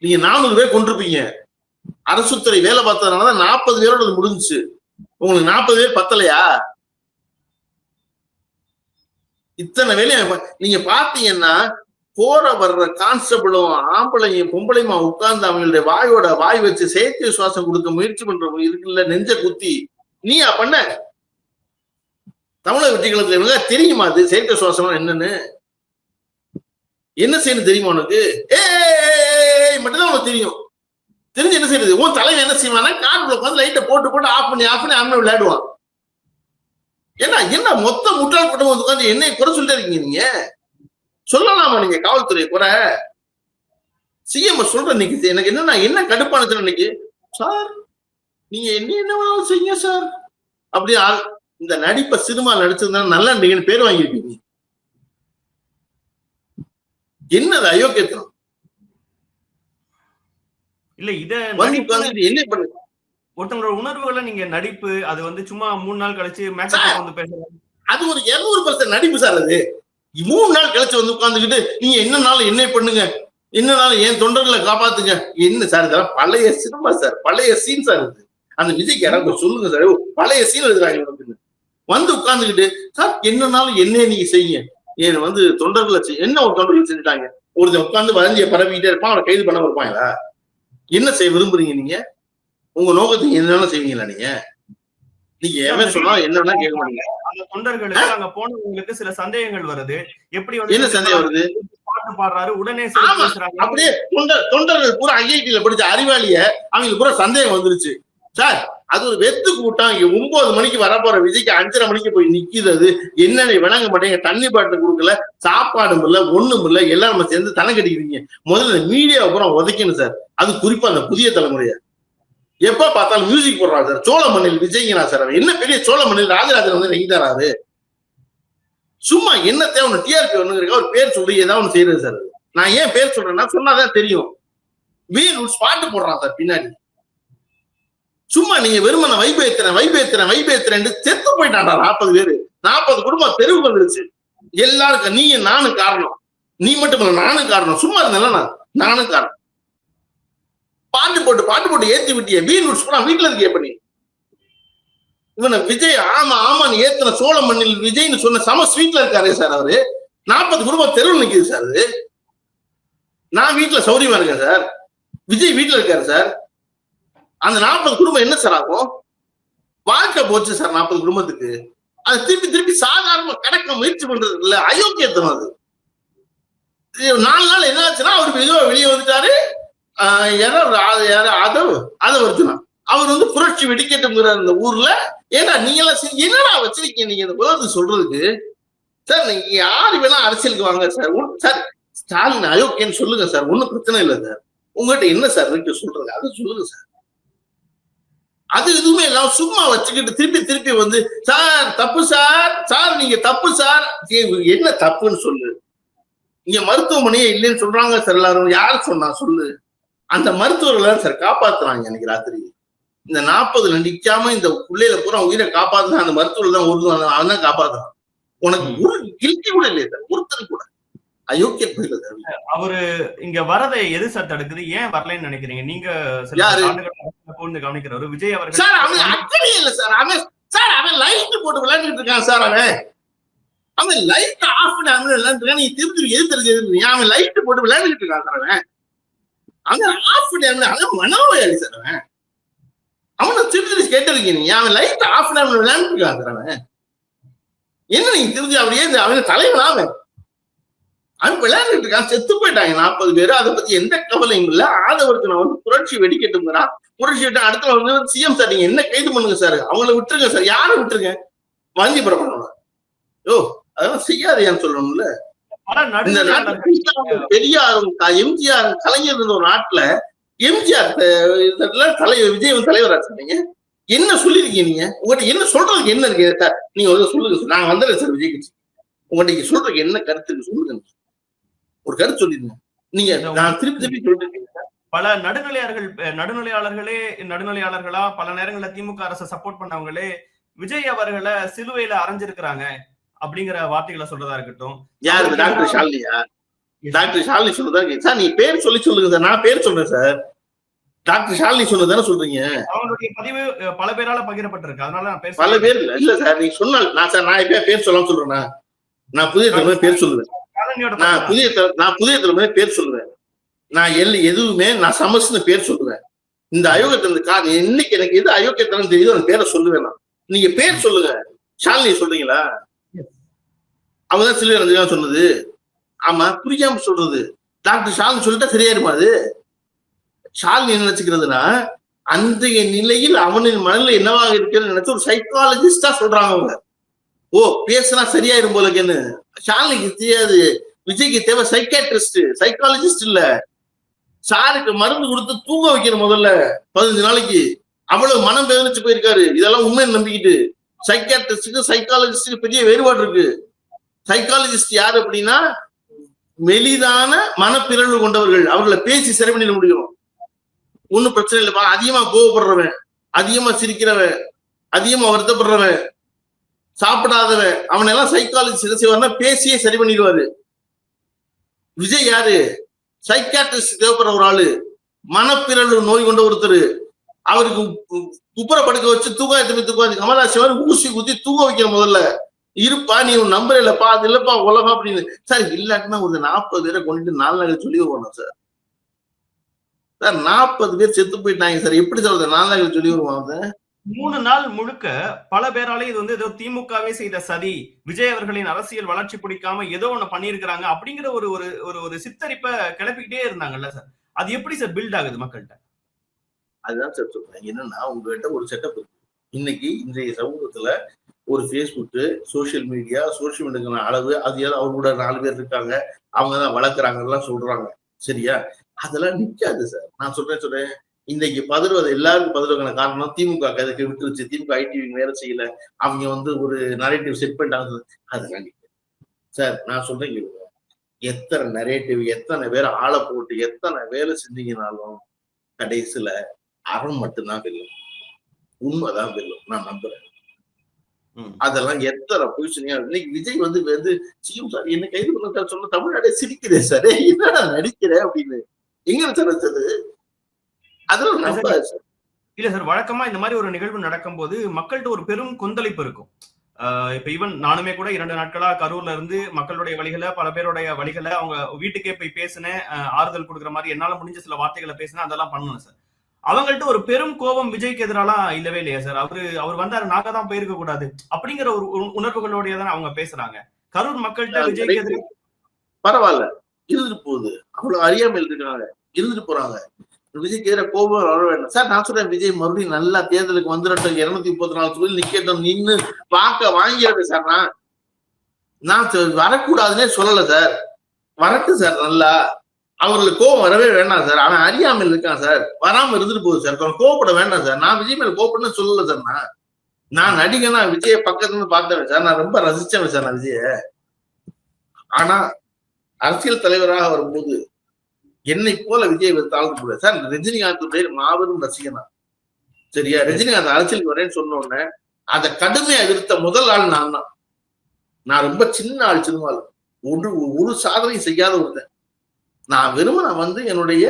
நீங்க 400 பேர் கொண்டிருப்பீங்க. அரசுத்துறை வேலை பார்த்ததுனாலதான் 40 பேரோட முடிஞ்சுச்சு. உங்களுக்கு 40 பேர் பத்தலையா? இத்தனை வேலையை நீங்க பாத்தீங்கன்னா போற வர்ற கான்ஸ்டபிளும் ஆம்பளையும் பொம்பளையுமா உட்கார்ந்து அவங்களுடைய வாய் வச்சு செயற்கை சுவாசம் கொடுக்க முயற்சி பண்றவங்க இருக்குல்ல, நெஞ்ச குத்தி நீயா பண்ண? தமிழக வெற்றிகளத்துல தெரியுமா அது செயற்கை சுவாசம் என்னன்னு? என்ன செய்யணும் தெரியுமா உனக்கு? மட்டும்தான் உனக்கு தெரியும். தெரிஞ்சு என்ன செய்யறது? உன் தலைவன் என்ன செய்வானா, கார்ல உட்காந்து லைட்டை போட்டு ஆஃப் பண்ணி அவனை விளையாடுவான். என்ன மொத்த முட்டாள் கூட்டம் உட்காந்து என்னை குறை சொல்லிட்டே இருக்கீங்க நீங்க? சொல்லலாமா நீங்க காவல்துறை குறை? சிஎம் சொல்ற இன்னைக்கு எனக்கு என்ன கடுப்பானது இன்னைக்கு, சார் நீங்க என்ன செய்யுங்க சார் அப்படி இந்த நடிப்பை சினிமா நடிச்சிருந்தா நல்லா நீங்க பேர் வாங்கியிருப்பீங்க. என்னது அயோக்கியத்தனம்? இல்ல இத என்ன பண்ணு ஒருத்தவங்களோட உணர்வுகளை நீங்க நடிப்பு அது சும்மா 3 நாள் கழிச்சு மேக்கப் வந்து பேசுறாங்க. அது ஒரு 200% நடிப்பு சார். அது 3 நாள் கழிச்சு உட்காந்துக்கிட்டு நீங்க என்னன்னாலும் என்ன பண்ணுங்க, என்னன்னாலும் என் தொண்டர்களை காப்பாத்துங்க. என்ன சார் இதெல்லாம் பழைய சினிமா சார், பழைய சீன் சார். இது அந்த விஜய்க்கு யாராவது சொல்லுங்க சார், பழைய சீன் எழுதுறாங்க. உட்காந்துக்கிட்டு சார் என்னன்னாலும் என்ன நீங்க செய்யுங்க, ஏன் தொண்டர்களை என்ன ஒரு தொண்டர்கள் செஞ்சுட்டாங்க. ஒருத்தன் உட்காந்து வரைஞ்சிய பரவிக்கிட்டே இருப்பான், அவனை கைது பண்ண இருப்பாங்களா? என்ன செய்ய விரும்புறீங்க நீங்க? உங்க நோக்கத்துக்கு என்னென்ன செய்வீங்களா நீங்க? நீங்க என்ன சொன்னா என்னன்னா கேட்க மாட்டீங்க. அந்த தொண்டர்களுக்கு அங்க போனவங்களுக்கு சில சந்தேகங்கள் வருது. எப்படி என்ன சந்தேகம் வருது? பாட்டு பாடுறாரு உடனே அப்படியே தொண்டர்கள் பூரா ஐஐடியில படிச்ச அறிவாளிய அவங்களுக்கு பூரா சந்தேகம் வந்துருச்சு. சார் அது ஒரு வெத்து கூட்டம். 9 மணிக்கு வரப்போற விஜய்க்கு 5:30 மணிக்கு போய் நிக்கிறது என்னன்னு விளங்க மாட்டேங்க. தண்ணி பாட்டு கொடுக்கல, சாப்பாடும் இல்ல, ஒண்ணும் இல்ல. எல்லாரும் நம்ம சேர்ந்து தலை கட்டிக்கிறீங்க. முதல்ல மீடியாவை பூரா உதைக்கணும் சார். அது குறிப்பா அந்த புதிய தலைமுறைய எப்ப பார்த்தாலும் மியூசிக் போடுறாரு சார். சோழ மண்ணில் விஜய்ங்கனா சார். என்ன பெரிய சோழ மண்ணில் ராஜராஜன் நெய்தாராரு. சும்மா என்ன தேவை டிஆர்பி ஒண்ணுங்கிறக்க ஒரு பேர் சொல்லி ஏதாவது ஒண்ணு செய்யறது சார். நான் ஏன் பேர் சொல்றேன்னா சொன்னாதான் தெரியும். வீர் பாட்டு போடுறான் சார் பின்னாடி. சும்மா நீங்க வெறுமனை வைபேத்துறேன் செத்து போயிட்டாண்டா 40 பேரு. 40 குடும்பம் தெருவுக்கு வந்துருச்சு. எல்லாருக்கும் நீ நானும் காரணம். நீ மட்டும் இல்ல நானும் காரணம். சும்மா இருந்தேன் நானும் காரணம். பாட்டு போட்டு ஏத்தி விட்டிய வீட்டுல இருக்கிய பண்ணி இவனை விஜய் ஆமா நீ ஏத்தன சோழ மண்ணில் விஜய்னு சொன்ன சம ஸ்வீட்ல இருக்காரு சார். அவரு 40 குடும்பம் தெருவில் நிக்குது சார். அது நான் வீட்டுல சௌரியமா இருக்கேன் சார், விஜய் வீட்டுல இருக்காரு சார். அந்த 40 குடும்பம் என்ன சார் ஆகும்? வாழ்க்கை போச்சு சார் 40 குடும்பத்துக்கு. அது திருப்பி சாதாரண கடக்க முயற்சி பண்றது இல்ல, அயோக்கியத்தனம். அது 4 நாள் என்ன ஆச்சுன்னா அவர் வெளியே வந்துட்டாரு. அவர் புரட்சி வெடிக்கட்டுங்கிற அந்த ஊர்ல ஏன்னா நீங்க எல்லாம் என்னடா வச்சிருக்கீங்க நீங்க இந்த உலகத்துக்கு சொல்றதுக்கு சார்? நீங்க யாரு வேணா அரசியலுக்கு வாங்க சார். சார் ஸ்டாலின் அயோக்கியன்னு சொல்லுங்க சார், ஒன்னும் பிரச்சனை இல்லை சார். உங்ககிட்ட என்ன சார் இருக்கு சொல்றது, அது சொல்லுங்க சார். அது எதுவுமே இல்லாம சும்மா வச்சுக்கிட்டு திருப்பி சார் தப்பு சார் நீங்க தப்பு சார். என்ன தப்புன்னு சொல்லு. இங்க மருத்துவமனையே இல்லைன்னு சொல்றாங்க சார். எல்லாரும் யாரு சொன்னா சொல்லு. அந்த மருத்துவர்கள் சார் காப்பாத்துறாங்க. எனக்கு ராத்திரி இந்த 40ல நிக்காம இந்த பிள்ளையில பூரா உயிரை காப்பாத்துனா அந்த மருத்துவர்கள் தான் அவன் தான் காப்பாத்துறான். உனக்கு ஒரு கில்ட்டி கூட இல்லையா சார், ஒருத்தர் கூட அயோக்கிய போயில சார். அவரு இங்க வரதை எது சார் தடுக்குது? ஏன் வரலன்னு நினைக்கிறீங்க நீங்க? கவனிக்கிறவர் விஜய் அவர்கள் சார். அவன் அக்கறையே இல்லை சார். அவன் லைட் போட்டு விளையாண்டுட்டு இருக்கான் சார். அவன் லைட் ஆஃப் பண்ணி விளையாண்டுருக்கான். நீங்க திருப்பி எதிர்த்து அவன் லைட் போட்டு விளையாண்டுட்டு இருக்கான் சார். அவன் ஆஃப் பண்ணி அவன் மனோயாளி சார். அவனை திருப்பி கேட்டிருக்கீங்க. அவன் லைட் ஆஃப் பண்ணி விளையாண்டுட்டு இருக்கான் சார். அவன் என்ன நீங்க திருப்பி அப்படியே அவன் தலைவன் அவன் விளையாண்டுட்டு இருக்கான். செத்து போயிட்டாங்க 40 பேரு. அதை பத்தி எந்த கவலையும் இல்ல. ஆதவர்க்கு புரட்சி வெடிக்கட்டுங்கிறான். புரட்சி வெட்ட அடுத்த சிஎம் சார் நீங்க என்ன கைது பண்ணுங்க சார், அவங்கள விட்டுருங்க சார். யாரை விட்டுருங்க? வஞ்சி புறப்படணும். அதெல்லாம் செய்யாதையான்னு சொல்லணும்ல. இந்த நாட்டுல பெரியாரும் எம்ஜிஆர் கலைஞர் இருந்த ஒரு நாட்டுல எம்ஜிஆர் விஜய் தலைவரா சார். நீங்க என்ன சொல்லிருக்கீங்க? நீங்க உங்கள்கிட்ட என்ன சொல்றதுக்கு என்ன இருக்கு? நீங்க சொல்லுங்க சார். நான் வந்துடுறேன் சார் விஜய் கட்சி. உங்கள்கிட்ட சொல்றதுக்கு என்ன கருத்து சொல்லுங்க. ஒரு கருத்து சொல்லிருங்க. நீங்க நான் திருப்பி சொல்லிருக்கீங்க. பல நடுநிலையாளர்களா பல நேரங்கள்ல திமுக அரசை சப்போர்ட் பண்ணவங்களே விஜய் அவர்களை சிலுவையில அரைஞ்சிருக்கிறாங்க அப்படிங்கிற வார்த்தைகளை சொல்றதா இருக்கட்டும். யாரு? டாக்டர் ஷாலினியா? டாக்டர் ஷாலினி சொல்றதா சார்? நீ பேர் சொல்லுங்க சார். நான் பேர் சொல்றேன் சார். டாக்டர் ஷாலினி சொன்னதானே சொல்றீங்க? அவங்களுடைய பதிவு பல பேரால பகிரப்பட்டிருக்கு. அதனால நான் பேர் பல பேர் இல்ல சார். நீங்க சொன்னால் நான் இப்ப பேர் சொல்லாம சொல்றேன்னா நான் புதிய தலைமை பேர் சொல்லுவேன். நான் புதிய தலைமை பேர் சொல்லுவேன். நான் எதுவுமே நான் சமஸ்னு பேர் சொல்லுவேன். இந்த அயோக்கியத்தனம் இன்னைக்கு எனக்கு எது அயோக்கியத்தனம் தெரியுதோ அந்த பேரை சொல்லுவேன். நான் நீங்க பேர் சொல்லுங்க. ஷாலினி சொல்றீங்களா? அவங்கதான் சிலுவை அரைஞ்சிருக்கான்னு சொன்னது. ஆமா, புரியாம சொல்றது. டாக்டர் ஷாலினி சொல்லிட்டா சரியாயிருமா? அது ஷாலினி என்ன நினைச்சுக்கிறதுனா அன்றைய நிலையில் அவனின் மனநிலை என்னவாக இருக்கிறது நினைச்சு ஒரு சைக்காலஜிஸ்டா சொல்றாங்க அவங்க. ஓ, பேசினா சரியாயிரும் போலக்குன்னு. ஷாலினிக்கு தெரியாது. விஜய்க்கு தேவை சைக்காட்ரிஸ்ட், சைக்காலஜிஸ்ட் இல்ல. சாருக்கு மருந்து கொடுத்து தூங்க வைக்கணும் முதல்ல 15 நாளைக்கு. அவ்வளவு மனம் வேதனைச்சு போயிருக்காரு. இதெல்லாம் உண்மை நம்பிக்கிட்டு. சைக்காட்ரிஸ்டுக்கு சைக்காலஜிஸ்டுக்கு பெரிய வேறுபாடு இருக்கு. சைக்காலஜிஸ்ட் யாரு அப்படின்னா மெலிதான மனப்பிறழ்வு கொண்டவர்கள். அவர்களை பேசி சரி பண்ணிட முடியும். ஒன்னும் பிரச்சனை இல்லப்பா. அதிகமா கோவப்படுறவன், அதிகமா சிரிக்கிறவன், அதிகமா வருத்தப்படுறவன், சாப்பிடாதவன், அவன் எல்லாம் சைக்காலஜிஸ்ட் என்ன செய்வார்னா பேசியே சரி பண்ணிடுவாரு. விஜய் யாரு? சைக்காட்ரிஸ்ட் தேவைப்படுற ஒரு ஆளு. மனப்பிறழ்வு நோய் கொண்ட ஒருத்தர். அவருக்கு குப்புற படுக்க வச்சு தூக்காது கமலாசிவாரு ஊசி குத்தி தூங்க வைக்கணும் முதல்ல. இருப்பா, நீ உன் நம்பர் இல்லப்பா, அது இல்லப்பா உலகம் அப்படின்னு. சார் இல்லாட்டினா ஒரு 40 பேரை கொண்டுட்டு 4 நாள் சொல்லி வருவாங்க சார். சார் 40 பேர் செத்து போயிட்டாங்க சார். எப்படி சொல்றது? 4 நாள் சொல்லி வருவாங்க. 3 நாள் முழுக்க பல பேராலே இது ஏதோ திமுகவே செய்த சதி, விஜய் அவர்களின் அரசியல் வளர்ச்சி பிடிக்காம ஏதோ ஒண்ணு பண்ணிருக்கிறாங்க அப்படிங்கிற ஒரு ஒரு சித்தரிப்பை கிளப்பிக்கிட்டே இருந்தாங்கல்ல சார். அது எப்படி சார் பில்ட் ஆகுது மக்கள்கிட்ட? அதுதான் சார் சொல்றேன். என்னன்னா உங்ககிட்ட ஒரு செட்டப் இருக்கு. இன்னைக்கு இன்றைய சமூகத்துல ஒரு ஃபேஸ்புக், சோசியல் மீடியா அளவு அது ஏதோ அவங்களோட 4 பேர் இருக்காங்க, அவங்கதான் வளர்க்குறாங்கலாம் சொல்றாங்க. சரியா? அதெல்லாம் நிக்காது சார். நான் சொல்றேன் இன்னைக்கு பதறுவது எல்லாருக்கும் பதறுவதற்கான காரணம் திமுக அதுக்கு விட்டுருச்சு. திமுக ஐடி வேலை செய்யல. அவங்க ஒரு நரேட்டிவ் செட் பண்ணிட்டாங்க. அதெல்லாம் நிக்காது சார். நான் சொல்றேன், எத்தனை நரேட்டிவ், எத்தனை பேர் ஆளை போட்டு எத்தனை வேலை செஞ்சீங்கனாலும் கடைசியில அறம் மட்டும்தான் வெல்லும். உண்மைதான் வெல்லும். நான் நம்புறேன். அதெல்லாம் எத்தனை பொசிஷனியா இன்னைக்கு விஜய் வந்து சிஎம் சார் என்ன கைது பண்ண சொன்ன தமிழ்நாடே சிரிக்கிறேன் சார். என்னடா நடிக்கிறேன் அப்படின்னு எங்க சார் வச்சது? அதெல்லாம் நம்பாது சார். இல்ல சார், வழக்கமா இந்த மாதிரி ஒரு நிகழ்வு நடக்கும் போது மக்கள்கிட்ட ஒரு பெரும் கொந்தளிப்பு இருக்கும். இப்ப ஈவன் நானுமே கூட 2 நாட்களா கரூர்ல இருந்து மக்களுடைய வழிகளை, பல பேருடைய வழிகளை, அவங்க வீட்டுக்கே போய் பேசினேன். ஆறுதல் கொடுக்குற மாதிரி என்னால முடிஞ்ச சில வார்த்தைகளை பேசினேன். அதெல்லாம் பண்ணணும் சார். அவங்கள்ட்ட ஒரு பெரும் கோபம் விஜய்க்கு எதிராலாம் இல்லவே இல்லையா சார்? அவர் வந்தாரு, நாங்க தான் போயிருக்க கூடாது அப்படிங்கிற ஒரு உணர்வுகளோடய தான் அவங்க பேசுறாங்க. கரூர் மக்கள்கிட்ட விஜய்க்கு எதிராக பரவாயில்ல இருந்துட்டு போகுது. அவ்வளவு அறியாமல் இருக்காங்க, இருந்துட்டு போறாங்க. விஜய்க்கு எதிராக கோபம் வர வேண்டாம் சார். நான் சொல்றேன், விஜய் மறுபடியும் நல்லா தேர்தலுக்கு வந்துடட்டும். 234 தொழில் நிக்கட்டும், நின்னு பார்க்க வாங்கிடுறேன் சார். நான் வரக்கூடாதுன்னே சொல்லல சார். வரட்டும் சார். நல்லா அவர்களுக்கு கோபம் வரவே வேண்டாம் சார். அவன் அறியாமல் இருக்கான் சார். வராம இருந்துட்டு போகுது சார். கோவப்பட வேண்டாம் சார். நான் விஜய் மேல கோவப்படணும்னு சொல்லல சார். நான் நடிகனா விஜய பக்கத்துல இருந்து பார்த்தவன் சார். நான் ரொம்ப ரசிச்சவன் சார் நான் விஜய. ஆனா அரசியல் தலைவராக வரும்போது என்னை போல விஜய் தாழ்ந்து போட சார். ரஜினிகாந்த் மாபெரும் ரசிகனா. சரியா? ரஜினிகாந்த் அரசியலுக்கு வரேன்னு சொன்ன உடனே அதை கடுமையா எதிர்த்த முதல் ஆள் நான் தான். நான் ரொம்ப சின்ன ஆள் சினிமாவில். ஒரு சாதனையும் செய்யாத ஒருத்தன். நான் வெறும என்னுடைய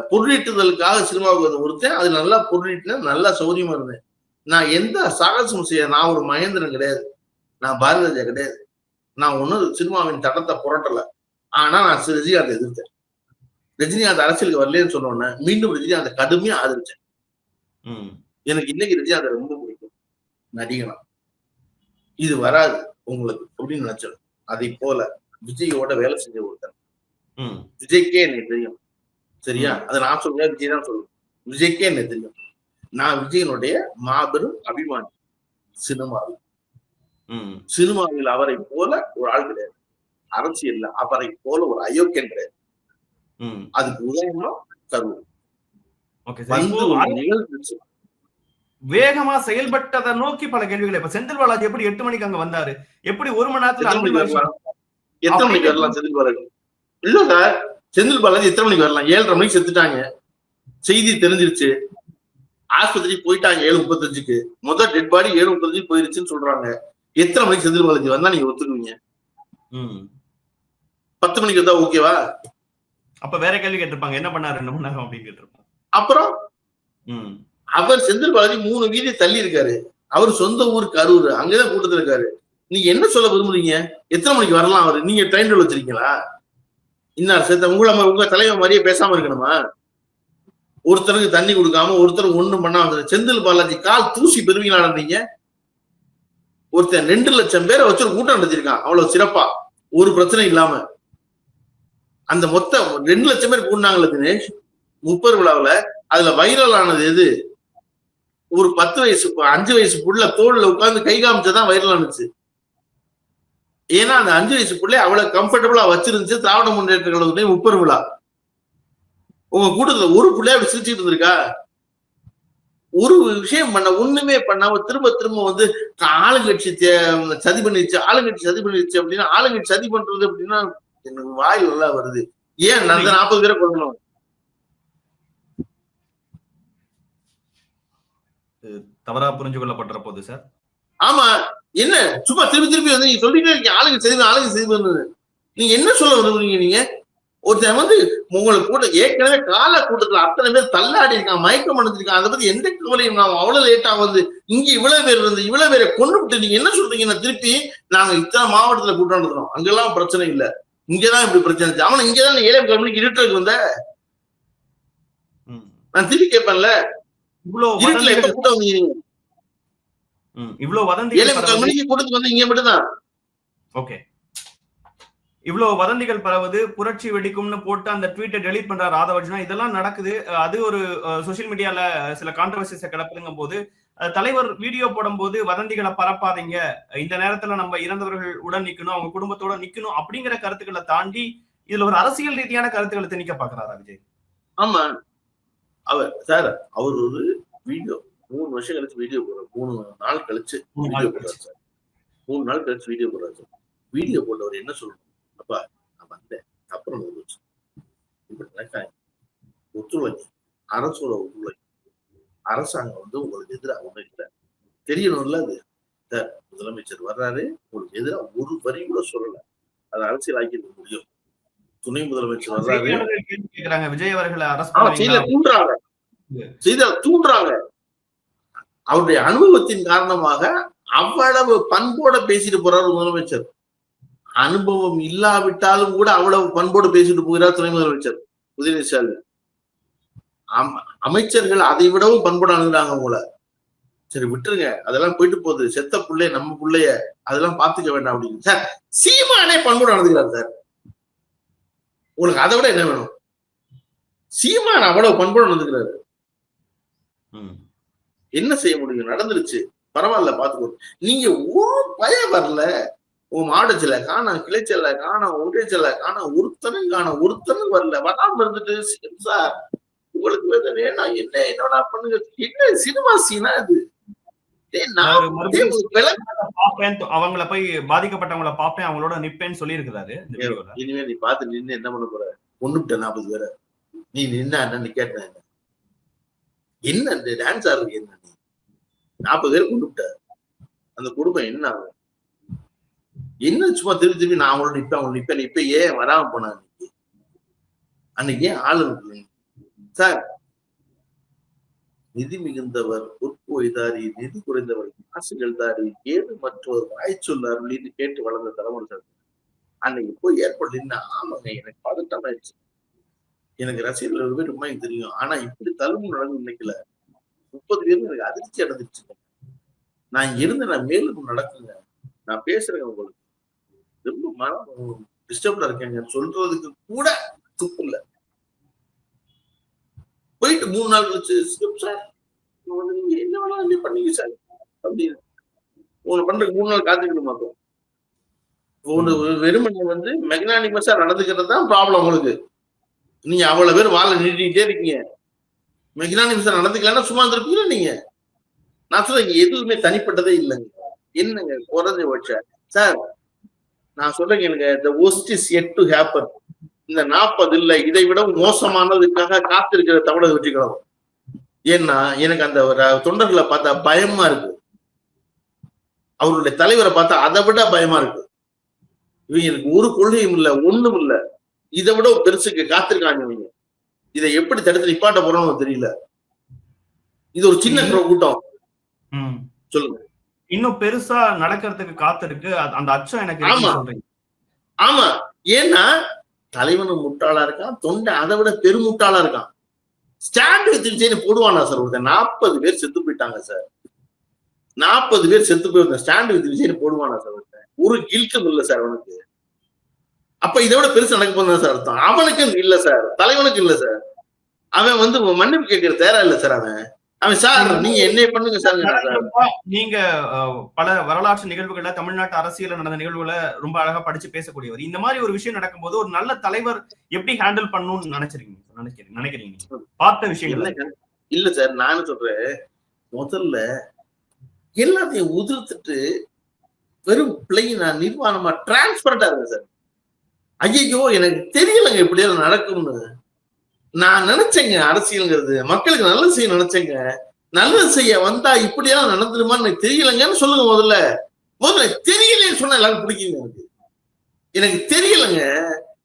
பொருளீட்டுதலுக்காக சினிமாவுக்கு ஒருத்தன். அது நல்லா பொருளீட்டினேன், நல்லா சௌரியமா இருந்தேன். நான் எந்த சாகசமும் செய்ய, நான் ஒரு மகேந்திரன் கிடையாது, நான் பாரதிராஜா கிடையாது. நான் ஒன்னும் சினிமாவின் தடத்தை புரட்டல. ஆனா நான் ரஜினிகாந்த் எதிர்த்தேன். ரஜினிகாந்த் அரசியலுக்கு வரலன்னு சொன்ன உடனே மீண்டும் ரஜினிகாந்த் கடுமையா ஆதரிச்சேன். எனக்கு இன்னைக்கு ரஜினிகாந்த் ரொம்ப பிடிக்கும் நடிகனா. இது வராது உங்களுக்கு அப்படின்னு நினைச்சேன். அதை போல விஜயோட வேலை செஞ்ச ஒருத்தன். விஜய்க்கே எனக்கு தெரியும். சரியா? அதை நான் சொல்றேன், விஜய் தான் சொல்லுவேன். விஜய்க்கே எனக்கு தெரியும். நான் விஜயனுடைய மாபெரும் அபிமானி. சினிமாவில் அவரை போல ஒரு ஆள் கிடையாது. அரசியல்ல அவரை போல ஒரு அயோக்கியன் கிடையாது. அதுக்கு உதாரணம் கரூர். வேகமா செயல்பட்டதை நோக்கி பல கேள்விகள். இப்ப செந்தில் பாலாஜி எப்படி 8 மணிக்கு அங்க வந்தாரு? எப்படி 1 மணி நேரத்துல எத்தனை மணிக்கு வரலாம் செந்தில் பாலாஜி? இல்ல சார், செந்தில் பாலாஜி எத்தனை மணிக்கு வரலாம்? 7:30 மணிக்கு செத்துட்டாங்க, செய்தி தெரிஞ்சிருச்சு, ஆஸ்பத்திரி போயிட்டாங்க 7:35க்கு. முதல் டெட் பாடி 7:35 போயிருச்சுன்னு சொல்றாங்க. எத்தனை மணிக்கு செந்தில் பாலாஜி வந்தா நீங்க ஒத்துக்குவீங்க? 10 மணிக்கு வந்தா ஓகேவா? அப்ப வேற கேள்வி கேட்டிருப்பாங்க, என்ன பண்ணாரு 2 மணி நேரம் அப்படின்னு கேட்டிருப்பாங்க. அப்புறம் அவர் செந்தில் பாலாஜி 3 வீதி தள்ளி இருக்காரு, அவர் சொந்த ஊர் கரூர், அங்கதான் கூட்டத்தில் இருக்காரு. நீங்க என்ன சொல்ல விரும்புறீங்க? எத்தனை மணிக்கு வரலாம் அவரு? நீங்க ட்ரெயின் டேபிள் வச்சிருக்கீங்களா? இன்னார் சேர்த்த உங்க தலைவர் மாதிரியே பேசாம இருக்கணுமா? ஒருத்தருக்கு தண்ணி கொடுக்காம ஒருத்தருக்கு ஒண்ணும் பண்ணாம செந்தில் பாலாஜி கால் தூசி பெறுவீங்களா? நீங்க ஒருத்தன் 2 லட்சம் பேரை வச்சு ஒரு கூட்டம் நடத்திருக்கான் அவ்வளவு சிறப்பா, ஒரு பிரச்சனை இல்லாம. அந்த மொத்தம் 2 லட்சம் பேர் கூடினாங்களே தினேஷ் 30 விழாவில், அதுல வைரல் ஆனது எது? ஒரு 10 வயசு 5 வயசு புள்ள தோல்ல உட்கார்ந்து கை காமிச்சதான் வைரல் ஆனிச்சு. ஏன்னா அந்த 5 வயசு பிள்ளை அவ்வளவு கம்ஃபர்டபுளா வச்சிருந்துச்சு திராவிட முன்னேற்ற கழகத்துடைய 30 விழா. உங்க கூட்டத்துல ஒரு பிள்ளைய அப்படி சிரிச்சுட்டு இருந்திருக்கா? ஒரு விஷயம் பண்ண ஒண்ணுமே பண்ணாம திரும்ப திரும்ப வந்து ஆளுங்கட்சி சதி பண்ணிருச்சு, ஆளுங்கட்சி சதி பண்ணிருச்சு அப்படின்னா, ஆளுங்கட்சி சதி பண்றது அப்படின்னா எனக்கு வாய் நல்லா வருது. ஏன் அந்த 40 பேரை கொள்ளணும்? தவறா புரிஞ்சு கொள்ளப்பட்ட போது சார். ஆமா, என்ன சும்மா திருப்பி திருப்பி வந்து நீங்க சொல்லிட்டே இருக்கீங்க ஆளுங்க சரி பண்ணு. நீங்க என்ன சொல்ல விரும்புறீங்க? நீங்க ஒருத்தன் வந்து உங்களுக்கு கூட ஏற்கனவே கால கூட்டத்துல அத்தனை பேர் தள்ளாடி இருக்கான், மயக்கம் அடைஞ்சிருக்கான், அதை பத்தி எந்த கவலையும் நான் அவ்வளவு லேட்டா வந்து இங்க இவ்வளவு பேர் வந்து இவ்வளவு பேரை கொண்டு விட்டு நீங்க என்ன சொல்றீங்கன்னா திருப்பி நாங்க இத்தனை மாவட்டத்துல கூட்டம் நடத்துறோம், அங்கெல்லாம் பிரச்சனை இல்லை, இங்கதான் இப்படி பிரச்சனை. அவன் இங்கதான் 7 மணிக்கு இருட்டுக்கு வந்த நான் திருப்பி கேட்பேன்ல, இவ்வளவு எப்ப கூட்டம் வந்தீங்க? இவ்வளவு வதந்தி 7 மணிக்கு கூட்டத்துக்கு வந்து இங்க மட்டும்தான். ஓகே, இவ்வளவு வதந்திகள் பரவுது, புரட்சி வெடிக்கும்னு போட்டு அந்த ட்வீட்டை டெலீட் பண்றாரு ராதாவர்ஜுனா, இதெல்லாம் நடக்குது. அது ஒரு சோசியல் மீடியால சில கான்ட்ரவர்சிஸை கிளப்புதுங்கும் போது தலைவர் வீடியோ போடும் போது வதந்திகளை பரப்பாதீங்க, இந்த நேரத்துல நம்ம இறந்தவர்கள் உடன் நிக்கணும், அவங்க குடும்பத்தோட நிக்கணும் அப்படிங்கிற கருத்துக்களை தாண்டி இதுல ஒரு அரசியல் ரீதியான கருத்துக்களை திணிக்க பாக்குறாரா விஜய்? ஆமா, அவர் ஒரு வீடியோ 3 வருஷம் கழிச்சு வீடியோ போடுறாரு, 3 நாள் கழிச்சு வீடியோ போடுறாரு சார். 3 நாள் கழிச்சு வீடியோ போடுறாரு சார். வீடியோ போட்டவர் என்ன சொல்லணும்? அப்பா நான் வந்தேன், அப்புறம் இப்படி நடக்காங்க, ஒத்துழைங்க, அரசோட ஒத்துழைங்க, அரசாங்கம் வந்து உங்களுக்கு எதிராக ஒண்ணு இல்லை தெரியணும்ல. அது முதலமைச்சர் வர்றாரு, உங்களுக்கு எதிராக ஒரு வரி கூட சொல்லல, அது அரசியல் ஆக்கியிருக்க முடியும். துணை முதலமைச்சர் வர்றாரு, விஜய் அவர்களை தூண்டுறாங்க. அவருடைய அனுபவத்தின் காரணமாக அவ்வளவு பண்போட பேசிட்டு போறாரு முதலமைச்சர். அனுபவம் இல்லாவிட்டாலும் கூட அவ்வளவு பண்போடு பேசிட்டு போகிறார் துணை முதலமைச்சர் உதயநிதி ஸ்டாலின். அமைச்சர்கள் அதை விடவும் பண்போடு அணுகுறாங்க உங்களை. சரி விட்டுருங்க, அதெல்லாம் போயிட்டு போகுது, செத்த பிள்ளைய நம்ம பிள்ளைய அதெல்லாம் பாத்துக்க வேண்டாம் அப்படின்னு சார் சீமானே பண்போடு அணுகுறாரு சார். உங்களுக்கு அதை விட என்ன வேணும்? சீமான் அவ்வளவு பண்போடு நடந்துக்கிறாரு. என்ன செய்ய முடியும்? நடந்துருச்சு, பரவாயில்ல பாத்துக்கோ. நீங்க ஒரு பயம் வரல, உங்க மாவட்டத்துல காண, கிளைச்சல்ல காண, ஒன்றியச்சல்ல காண, ஒருத்தனும் வரல. வராம இருந்துட்டு சார் உங்களுக்கு வேணாம் என்ன என்னடா பண்ணுங்க, என்ன சினிமா சீனா இது? அவங்கள போய் பாதிக்கப்பட்டவங்களை பாப்பேன், அவங்களோட நிப்பேன்னு சொல்லி இருக்கிறாரு. இனிமே நீ பாத்து நின்று என்ன பண்ண போற? ஒண்ணுட்ட 40 பேரை நீ நின்ன கேட்ட என்ன டான்ஸ் ஆடுறது? என்ன நீ 40 பேர் கொண்டுட்ட அந்த குடும்பம் என்ன ஆகும்? என்ன சும்மா திருப்பி நான் அவங்களோட நிப்பேன் இப்ப ஏன் வராம போனா அன்னைக்கு ஏன் ஆளு சார்? நிதி மிகுந்தவர் பொற்போய்தாரி, நிதி குறைந்தவர் காசுகள் தாரி, ஏது மற்றவர் வாய்ச்சொல் அருளின்னு கேட்டு வளர்ந்த தலைமுறை சார். அன்னைக்கு போய் ஏற்பட்டு நின்று ஆமாங்க எனக்கு பதட்டம் ஆயிடுச்சு, எனக்கு ரசிகர்கள் பேர் ரொம்ப தெரியும், ஆனா இப்படி தள்ளும் நடந்து நினைக்கல. 30 பேருக்கு எனக்கு அதிர்ச்சி அடைஞ்சிருச்சுங்க. நான் இருந்து நான் மேலும் நடக்குங்க, நான் பேசுறேன், உங்களுக்கு ரொம்ப மனம் டிஸ்டர்ப்டா இருக்கேங்க சொல்றதுக்கு கூட துப்பு இல்லை. போயிட்டு 3 நாள் கழிச்சு சார் நீங்க என்ன வேணாலும் பண்ணீங்க சார் அப்படின்னு உங்களை பண்றதுக்கு 3 நாள் காத்துக்கிட்டு மாட்டோம். வெறுமனை வந்து மெக்னானிமஸா நடந்துக்கிறது தான் ப்ராப்ளம் உங்களுக்கு. நீங்க அவ்வளவு பேர் வாழை நீட்டிக்கிட்டே இருக்கீங்க, மெக்னானிமஸா நடந்துக்கலன்னா சும்மா இருந்திருப்பீங்க நீங்க. நான் சொல்றேன் எதுவுமே தனிப்பட்டதே இல்லைங்க. என்னங்க குறைஞ்ச பட்ச சார் நான் சொல்றேன், எனக்கு the worst is yet to happen. இந்த 40 இல்ல இதை விட மோசமானதுக்காக காத்திருக்கிற தமிழக வெற்றி கழகம். ஏன்னா எனக்கு அந்த தொண்டர்களை பார்த்தா பயமா இருக்கு, அவருடைய தலைவரை பார்த்தா அதை விட பயமா இருக்கு. இவங்களுக்கு ஒரு கொள்கையும் இல்ல, ஒண்ணும் இல்ல, இதை விட பெருசுக்கு காத்திருக்காங்க இவங்க. இதை எப்படி தடுத்து நிப்பாட்ட போறோம்னு தெரியல. இது ஒரு சின்ன கூட்டம். சொல்லுங்க. இன்னும் பெருசா நடக்கிறதுக்கு காத்திருக்கு அந்த அச்சம் எனக்கு சொல்றீங்க. ஆமா, ஏன்னா தலைவனும் முட்டாளா இருக்கான், தொண்டை அதை விட பெருமுட்டாளா இருக்கான். ஸ்டாண்ட் வித் போடுவானா சார் ஒருத்தர்? 40 பேர் செத்து போயிட்டாங்க சார், 40 பேர் செத்து போய் ஸ்டாண்ட் வித் விஜய் போடுவானா சார் ஒருத்தன்? ஒரு கில்ட்டும் இல்ல சார் அவனுக்கு. அப்ப இதை விட பெருசு நடக்க போதுதான் சார் அர்த்தம். அவனுக்கு இல்ல சார், தலைவனுக்கு இல்ல சார். அவன் வந்து மன்னிப்பு கேட்கிற தேரா இல்ல சார். அவன் சார் நீங்க என்ன பண்ணுங்க சார். நீங்க பல வரலாற்று நிகழ்வுகளை, தமிழ்நாட்டு அரசியல் நடந்த நிகழ்வுகளை ரொம்ப அழகா படிச்சு பேசக்கூடியவர். இந்த மாதிரி ஒரு விஷயம் நடக்கும்போது ஒரு நல்ல தலைவர் எப்படி ஹேண்டில் பண்ணணும்னு நினைக்கிறீங்க? பார்த்த விஷயங்கள் இல்ல சார். நானும் சொல்றேன், முதல்ல எல்லாத்தையும் உதிர்த்துட்டு வெறும் பிள்ளைங்க நிர்வாணமா டிரான்ஸ்பரண்டா இருக்கு சார். ஐயோ எனக்கு தெரியலங்க இப்படியெல்லாம் நடக்கும்னு. நான் நினைச்சேங்க அரசியல்ங்கிறது மக்களுக்கு நல்லது செய்ய நினைச்சேங்க. நல்லது செய்ய வந்தா இப்படியெல்லாம் நடந்துருமான்னு எனக்கு தெரியலங்கன்னு சொல்லுங்க. முதல்ல தெரியலன்னு சொன்னா எல்லாரும் பிடிக்குங்க. எனக்கு தெரியலங்க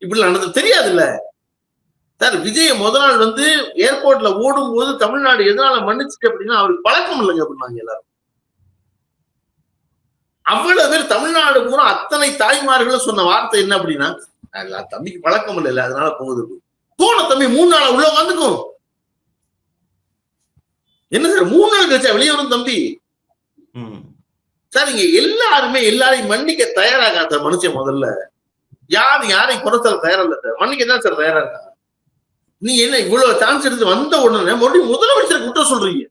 இப்படி நடந்து தெரியாது இல்ல சார். விஜய முதல் நாள் வந்து ஏர்போர்ட்ல ஓடும் போது தமிழ்நாடு எதனால மன்னிச்சுட்டு அப்படின்னா அவருக்கு பழக்கம் இல்லைங்க அப்படின்னாங்க எல்லாரும். அவ்வளவு பேர் தமிழ்நாடு பூரா அத்தனை தாய்மார்களும் சொன்ன வார்த்தை என்ன அப்படின்னா, தம்பிக்கு பழக்கம் இல்லை அதனால போகுது. போன தம்பி 3 நாள் உள்ள வந்துக்கும். என்ன சார் 3 நாள் கழிச்சா வெளியே வரும் தம்பி சார். இங்க எல்லாரையும் மன்னிக்க தயாராக மனுஷன் முதல்ல யாரையும் குறைச்சல தயாரில்ல சார். மன்னிக்க தான் சார் தயாரா இருக்காங்க. நீ என்ன இவ்வளவு சான்ஸ் எடுத்து வந்த உடனே மறுபடியும் முதலமைச்சர் குற்றம் சொல்றீங்க.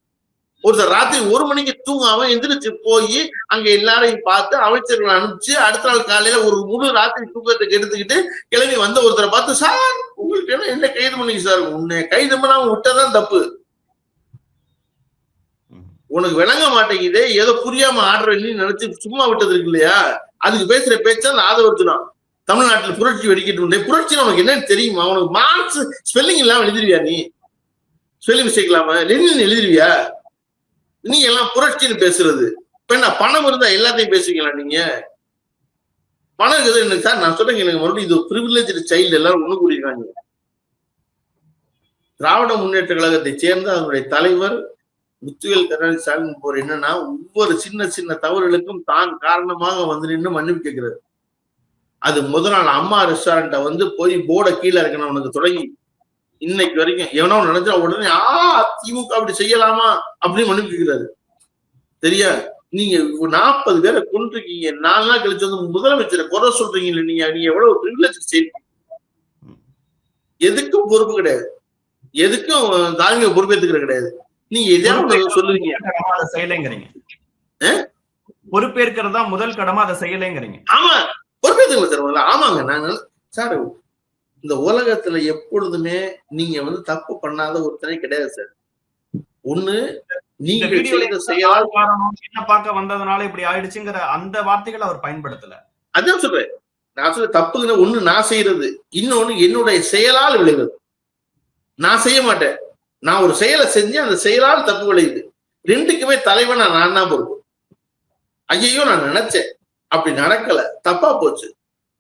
ஒருத்தர் ராத்திரி 1 மணிக்கு தூங்காம எந்திரிச்சு போய் அங்க எல்லாரையும் பார்த்து அமைச்சர்களை அனுப்பிச்சு அடுத்த நாள் காலையில ஒரு முழு ராத்திரி தூக்கத்தை எடுத்துக்கிட்டு கிளம்பி வந்த ஒருத்தரை பார்த்து, சார் உங்களுக்கு என்ன கைது பண்ணீங்க சார்? உன்னை கைது பண்ணாம விட்டதான் தப்பு. உனக்கு விளங்க மாட்டேங்குது, ஏதோ புரியாம ஆடுற நினைச்சு சும்மா விட்டது இருக்கு இல்லையா? அதுக்கு பேசுற பேச்சா அந்த ஆதரவுனா தமிழ்நாட்டில் புரட்சி வெடிக்கிட்டு புரட்சி உனக்கு என்னன்னு தெரியுமா? உனக்கு மார்க்ஸ் ஸ்பெல்லிங் இல்லாம எழுதிருவியா? நீ ஸ்பெல்லிங் மிஸ்டேக் இல்லாம லெனின் எழுதிருவியா? நீங்க எல்லாம் புரட்சின்னு பேசுறது என்ன? பணம் இருந்தா எல்லாத்தையும் பேசுவீங்களா நீங்க? பணம் இருக்குது எனக்கு சார். நான் சொல்றேன், எனக்கு மறுபடியும் இது பிரிவிலேஜ் சைல்டு எல்லாரும் ஒண்ணு கூடியிருக்காங்க. திராவிட முன்னேற்ற கழகத்தை சேர்ந்த அதனுடைய தலைவர் முத்துவேல் கருணாநிதி ஸ்டாலின் போற என்னன்னா, ஒவ்வொரு சின்ன சின்ன தவறுகளுக்கும் தான் காரணமாக வந்து நின்று மன்னிப்பு கேட்கிறாரு. அது முதல் நாள் அம்மா ரெஸ்டாரண்ட்டை வந்து போய் போர்டை கீழே இருக்கணும்னு தொடங்கி இன்னைக்கு வரைக்கும் எவனோ நினைச்சா உடனே திமுக அப்படி செய்யலாமா அப்படின்னு மன்னிப்பு கேட்கிறாரு. சரியா? நீங்க 40 பேரை கொண்டிருக்கீங்க, 4 நாள் கழிச்சு வந்து முதலமைச்சரை குறை சொல்றீங்க. நீங்க எவ்வளவு பிரிவிலேஜ் செய்வீங்க? எதுக்கும் பொறுப்பு கிடையாது, எதுக்கும் தார்மீக பொறுப்பேற்றுக்கிற கிடையாது. நீங்க எதாவது சொல்லுவீங்க, செய்யலைங்கிறீங்க. பொறுப்பேற்கிறதா முதல் கடமை, அதை செய்யலைங்கிறீங்க. ஆமா, பொறுப்பேற்றுக்கல சார். ஆமாங்க. நான் சார் இந்த உலகத்துல எப்பொழுதுமே நீங்க வந்து தப்பு பண்ணாத ஒருத்தனே கிடையாது சார். ஒண்ணு நீங்க செயலால் என்ன பார்க்க வந்ததுனால இப்படி ஆயிடுச்சுங்கிற அந்த வார்த்தைகளை அவர் பயன்படுத்தல. அதான் சொல்றேன். நான் சொல்ற தப்புங்கிற ஒண்ணு நான் செய்யறது, இன்னொன்னு என்னுடைய செயலால் விளைவது. நான் செய்ய மாட்டேன், நான் ஒரு செயலை செஞ்சு அந்த செயலால் தப்பு விளையுது. ரெண்டுக்குமே தலைவனா நான் தான் பொறுப்பு. ஐயோ நான் நினைச்சேன், அப்படி நடக்கல, தப்பா போச்சு,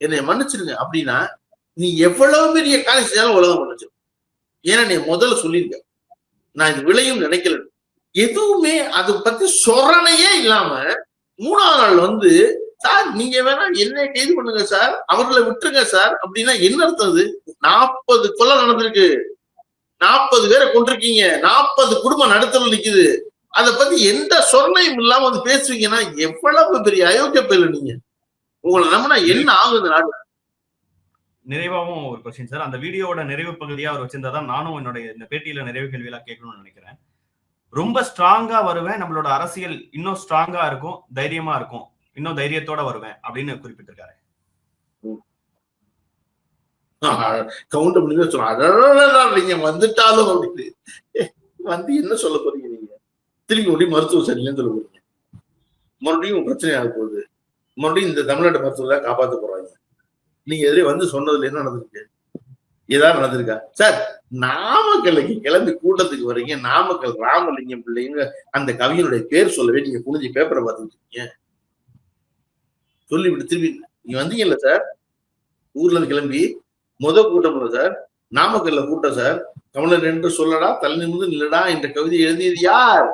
என்னை மன்னிச்சிருங்க அப்படின்னா நீ எவ்வளவு பெரிய காரியம் செஞ்சாலும் உலகம் மன்னிச்சு. ஏன்னா நீ முதல்ல சொல்லியிருக்க நான் இது விளையும் நினைக்கல. எதுவுமே அது பத்தி சொரணையே இல்லாம 3ஆவது நாள் வந்து, சார் நீங்க வேணா என்ன கைது பண்ணுங்க சார், அவர்களை விட்டுருங்க சார் அப்படின்னா என்ன அர்த்தம்? அது 40 கொலை நடந்திருக்கு, 40 பேரை கொண்டிருக்கீங்க, 40 குடும்பம் நடுத்தல நிக்குது. அதை பத்தி எந்த சொரணையும் இல்லாம வந்து பேசுவீங்கன்னா எவ்வளவு பெரிய அயோக்கிய பேர்ல நீங்க. உங்களை நம்பினா என்ன ஆகுது நாடு? நிறைவாகவும் ஒரு கொஸ்டின் சார். அந்த வீடியோட நிறைவு பகுதியா அவர் வச்சிருந்தாதான் நானும் என்னுடைய இந்த பேட்டியில நிறைவு கேள்வியெல்லாம் கேட்கணும்னு நினைக்கிறேன். ரொம்ப ஸ்ட்ராங்கா வருவேன், நம்மளோட அரசியல் இன்னும் ஸ்ட்ராங்கா இருக்கும், தைரியமா இருக்கும், இன்னும் தைரியத்தோட வருவேன் அப்படின்னு குறிப்பிட்டிருக்காரு. கவுண்ட் பண்ணி சொல்ல நீங்க வந்துட்டாலும் அப்படின்னு வந்து என்ன சொல்ல போறீங்க? நீங்க திரும்பி மறுபடியும் மருத்துவ சரியில்லைன்னு சொல்ல போறீங்க, மறுபடியும் பிரச்சனை ஆக போகுது, மறுபடியும் இந்த தமிழ்நாட்டு மருத்துவ தான் காப்பாற்ற போறாங்க. நீங்க எதிரே வந்து சொன்னதுல என்ன நடந்திருக்கு? ஏதாவது நடந்திருக்கா சார்? நாமக்கல்லுக்கு கிளம்பி கூட்டத்துக்கு வர்றீங்க, நாமக்கல் ராமலிங்கம் பிள்ளைங்க அந்த கவிஞனுடைய பேர் சொல்லவே நீங்க குனிஞ்சு பேப்பரை பார்த்துட்டு இருக்கீங்க. சொல்லிவிட்டு திரும்பி நீங்க வந்தீங்கல்ல சார், ஊர்ல இருந்து கிளம்பி கூட்டம் இல்ல சார், நாமக்கல்ல கூட்டம் சார். கமலன் என்று சொல்லடா தலை நிமிர்ந்து நில்லடா என்ற கவிதை எழுதியது யார்?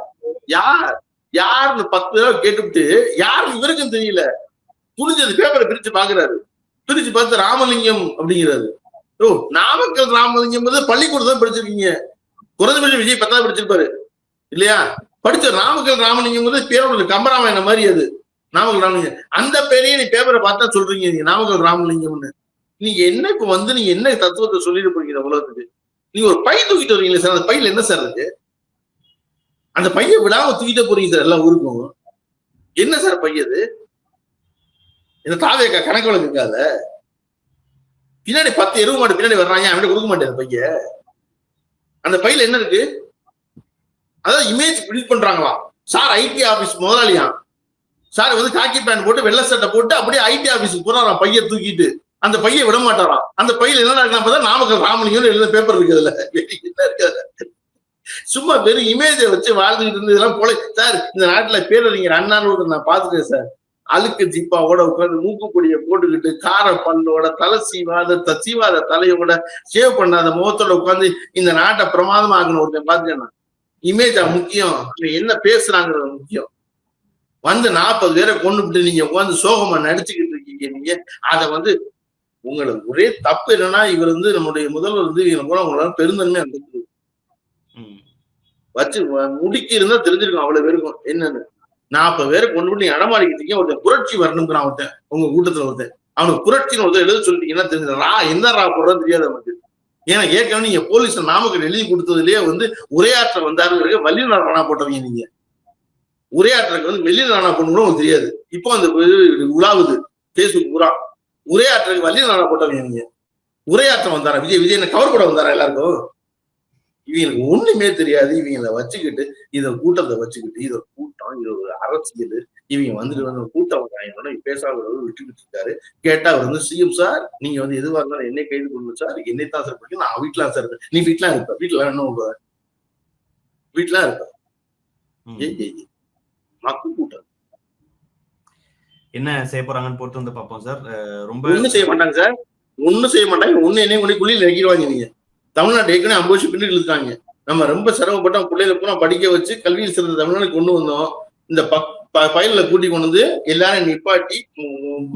யார் யாருன்னு 10 தடவை கேட்டுவிட்டு யாரு இவருக்கும் தெரியல. புரிஞ்சது பேப்பரை பிரிச்சு பாக்குறாரு. பிரிச்சு பார்த்து ராமலிங்கம் அப்படிங்கிறாரு. ஓ, நாமக்கல் ராமலிங்கம் பள்ளிக்கூடம் படிச்சிருக்கீங்க. குறைந்தபட்சம் விஜய் 10வது படிச்சிருப்பாரு இல்லையா? படிச்ச நாமக்கல் ராமலிங்கம் பேரோட கம்பராமாயணம் மாதிரி அது. நாமக்கல் ராமலிங்கம் அந்த பேரையே நீ பேப்பரை பார்த்தா சொல்றீங்க நீங்க நாமக்கல் ராமலிங்கம்னு. நீங்க என்ன இப்ப நீங்க என்ன தத்துவத்தை சொல்லிட்டு போறீங்க உலகத்துக்கு? நீங்க ஒரு பை தூக்கிட்டு வரீங்களே சார், அந்த பையில என்ன சார் இருக்கு? அந்த பைய விடாம தூக்கிட்டே போறீங்க சார் எல்லா ஊருக்கும். என்ன சார் பையது? இந்த தாவேக்கா கணக்கு வழக்கு இருக்காத. பின்னாடி 10 எருவு மாடு பின்னாடி வர்றாங்க, அவன் கொடுக்க மாட்டேன் பைய. அந்த பையில என்ன இருக்கு? அதாவது இமேஜ் பில்ட் பண்றாங்களா சார்? ஐடி ஆபீஸ் முதலாளியா சார் காக்கி பேண்ட் போட்டு வெள்ளை சட்டை போட்டு அப்படியே ஐடி ஆபீஸுக்கு போறாராம் பைய தூக்கிட்டு. அந்த பைய விட மாட்டாராம். அந்த பையில என்ன இருக்கா நாமக்கல் ராமலிங்கம் எழுத பேப்பர் இருக்குதுல. என்ன இருக்காது? சும்மா வெறும் இமேஜை வச்சு வாழ்ந்துகிட்டு இருந்து இதெல்லாம் போல சார். இந்த நாட்டுல பேரறிஞர் அண்ணாவோட நான் பாத்துட்டேன் சார். அழுக்கு ஜிப்பாவோட உட்காந்து மூக்குப்பொடியை போட்டுக்கிட்டு கார பல்லோட தலை சீவாத தலையோட சேவ் பண்ணாத முகத்தோட உட்காந்து இந்த நாட்டை பிரமாதமா ஆகணும் ஒருத்தன் பாத்துட்டேன். இமேஜா முக்கியம், என்ன பேசுறாங்கிறது முக்கியம். 40 பேரை கொண்டுபிட்டு நீங்க உட்காந்து சோகமா நடிச்சுக்கிட்டு இருக்கீங்க. நீங்க அதை உங்களுக்கு ஒரே தப்பு என்னன்னா, இவர் நம்முடைய முதல்வர் உங்களால பெருந்தன்மை அந்த வச்சு முடிக்கி இருந்தா தெரிஞ்சிருக்கும் அவ்வளவு பேருக்கும் என்னன்னு. 40 பேரை கொண்டு நீ அடமாடிக்கிட்டீங்க. ஒருத்தன் புரட்சி வரணுங்கிறான் ஒருத்தன் உங்க கூட்டத்துல ஒருத்தன். அவனுக்கு புரட்சின்னு ஒருத்தர் எழுத சொல்லிட்டீங்கன்னா தெரிஞ்சிடும். எந்த ரா போடுறதுன்னு தெரியாது அவனுக்கு. ஏன்னா ஏற்கனவே நீங்க போலீஸ் நாமக்கல் எழுதி கொடுத்ததுலயே உரையாற்ற வந்தாரு வள்ளியூர் ராணா போட்டவங்க. நீங்க உரையாற்றலுக்கு வெளியில் ராணா பொண்ணு கூட உங்களுக்கு தெரியாது. இப்போ அந்த உலாவுது பேஸ்புக் பூரா. உரையாற்றலுக்கு வள்ளியூர் ராணா போட்டவங்க. நீங்க உரையாற்ற வந்தாரா? விஜய் கவர் போட வந்தாரா எல்லாருக்கும்? இவங்களுக்கு ஒண்ணுமே தெரியாது. இவங்களை வச்சுக்கிட்டு இதை கூட்டத்தை வச்சுக்கிட்டு இது ஒரு கூட்டம், இது ஒரு அரசியல். இவங்க கூட்டம் பேசாத விட்டுக்கிட்டு இருக்காரு. கேட்டா அவர் சிஎம் சார், நீங்க எதுவாக இருந்தாலும் என்னை கைது பண்ணணும் சார், என்னை தான் சார் பண்ணி நான் வீட்டுலாம் சார் இருப்பேன். நீ வீட்டுலாம் இருப்ப? வீட்டுல என்ன வீட்டுலாம் இருப்ப? மக்கள் கூட்டம் என்ன செய்ய போறாங்கன்னு பொறுத்து பார்ப்போம் சார். ரொம்ப ஒண்ணும் செய்ய மாட்டாங்க சார், ஒண்ணும் செய்ய மாட்டாங்க. என்ன குழியில் இறக்கிடுவாங்க. நீங்க தமிழ்நாட்டு ஏற்கனவே 50 வருஷம் பின்னாடி இழுத்தாங்க. நம்ம ரொம்ப சிரமப்பட்டோம். பிள்ளைகளை பூரா படிக்க வச்சு கல்வியில் சிறந்த தமிழ்நாடு கொண்டு வந்தோம். இந்த பயில கூட்டி கொண்டு எல்லாரையும் நிப்பாட்டி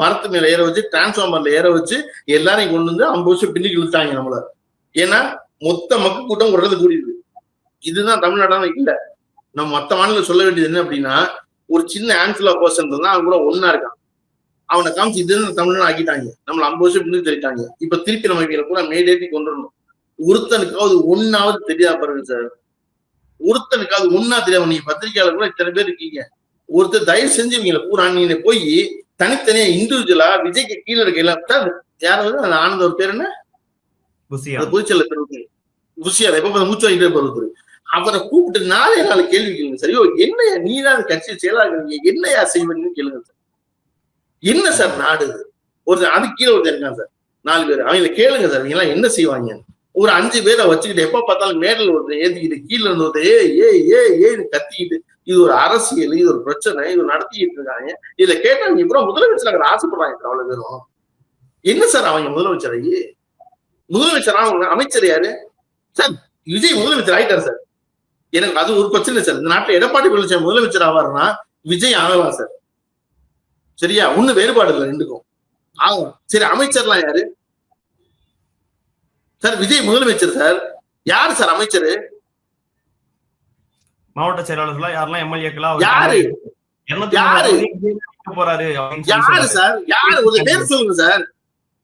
மரத்து மேல ஏற வச்சு டிரான்ஸ்பார்மர்ல ஏற வச்சு எல்லாரையும் கொண்டு 50 வருஷம் பின்னுக்கு இழுத்தாங்க நம்மள. ஏன்னா மொத்த மக்கள் கூட்டம் ஒரு இடத்துல கூடிடுது. இதுதான் தமிழ்நாடான இல்ல. நம்ம மத்த மாநிலம் சொல்ல வேண்டியது என்ன அப்படின்னா, ஒரு சின்ன ஆன்சில் ஆஃப் பர்சன் தான் அவன் கூட ஒன்னா இருக்கான். அவனை காமிச்சு இதுன்னு தமிழ்நாடு ஆக்கிட்டாங்க. நம்மள 50 வருஷம் பின்னுக்கு தெரிவிட்டாங்க. இப்ப திருப்பி நம்ம இவங்களை கூட மேடேற்றி கொண்டு வரணும். ஒருத்தனுக்காவது ஒன்னாவது தெரியா பாருங்க சார். ஒருத்தனுக்காவது ஒன்னா தெரியாம நீங்க பத்திரிகையாளர் கூட இத்தனை பேர் இருக்கீங்க. ஒருத்தர் தயவு செஞ்சு இவங்களை பூரா நீங்க போய் தனித்தனியா இண்டிவிஜுவலா விஜய்க்கு கீழே இருக்க யாராவது அந்த ஆனந்த ஒரு பேர் என்ன புதுச்சேரியில புசியார் எப்ப மூச்சு வாங்கிட்டே போறது. அவரை கூப்பிட்டு 4 கேள்வி கேளுங்க. சரியோ என்னையா நீதான் கட்சி செயலாளர் என்னையா செய்வீங்கன்னு கேளுங்க சார். என்ன சார் நாடு ஒருத்தர் அதுக்கு கீழே ஒருத்தர் இருக்கான் சார். 4 பேர் அவங்களை கேளுங்க சார். இவங்க எல்லாம் என்ன செய்வாங்க? ஒரு 5 பேரை வச்சுக்கிட்டு எப்ப பார்த்தாலும் மேடல் ஒருத்தர் ஏத்திக்கிட்டு கீழே இருந்து ஒருத்தர் கத்திக்கிட்டு இது ஒரு அரசியல், இது ஒரு பிரச்சனை, இது நடத்திக்கிட்டு இருக்காங்க. இதுல கேட்டா நீங்க கூட முதலமைச்சர் ஆசைப்படுறாங்க. அவ்வளவு பேரும் என்ன சார் அவங்க முதலமைச்சர்? முதலமைச்சர் அமைச்சர் யாரு சார்? விஜய் முதலமைச்சர் ஆயிட்டார் சார். எனக்கு அது ஒரு பிரச்சனை சார். இந்த நாட்டுல எடப்பாடி பழனிசாமி முதலமைச்சர் ஆவாருன்னா விஜய் ஆகலாம் சார். சரியா? ஒண்ணு வேறுபாடு இல்லை ரெண்டுக்கும் ஆகும். சரி, அமைச்சர்லாம் யாரு சார்? விஜய் முதலமைச்சர் சார். யாரு சார் அமைச்சரு? மாவட்ட செயலாளர்களா யாரெல்லாம் எம்எல்ஏக்களா யாரு போறாரு? யாரு சார்? யாரு? ஒரு பேர் சொல்லுங்க சார்.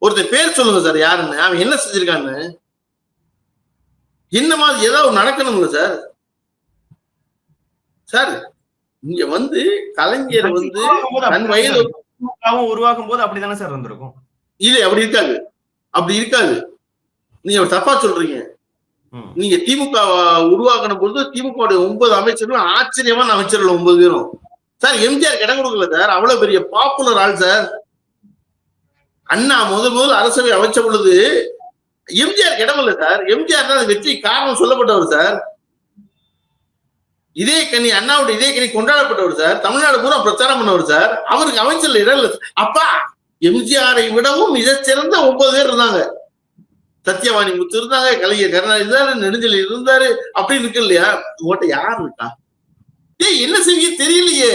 ஒருத்தர் பேர் சொல்லுங்க சார். யாருன்னு? அவன் என்ன செஞ்சிருக்கான்னு என்ன மாதிரி ஏதாவது நடக்கணும்ல சார். சார் இங்க கலைஞர் தன் வயது உருவாக்கும் போது அப்படித்தானே சார் இருந்திருக்கும். இது அப்படி இருக்காது, அப்படி இருக்காது. நீங்க தப்பா சொல்றீங்க. நீங்க திமுக உருவாக்கின பொழுது திமுக 9 அமைச்சர்களும் ஆச்சரியமான அமைச்சர்கள் 9 பேரும் சார். எம்ஜிஆர் இடம் கொடுக்கல சார். அவ்வளவு பெரிய பாப்புலர் ஆள் சார். அண்ணா முதல் அரசவை அமைச்ச பொழுது எம்ஜிஆர் இடமில்ல சார். எம்ஜிஆர் தான் வெற்றி காரணம் சொல்லப்பட்டவர் சார். இதே கனி அண்ணாவுடைய இதே கனி கொண்டாடப்பட்டவர் சார். தமிழ்நாடு பூரா பிரச்சாரம் பண்ணவர் சார். அவருக்கு அமைச்சர்ல இடம் இல்லை. அப்பா எம்ஜிஆரை விடவும் மிகச்சிறந்த 9 பேர் இருந்தாங்க. சத்யவாணி முத்து இருந்தாங்க, கலைஞர் கருணாநிதி இருந்தாரு, நெடுஞ்செழி இருந்தாரு, அப்படின்னு இருக்கு இல்லையா? உங்கள்கிட்ட யார் இருக்கா? என்ன செய்வீங்க தெரியலையே,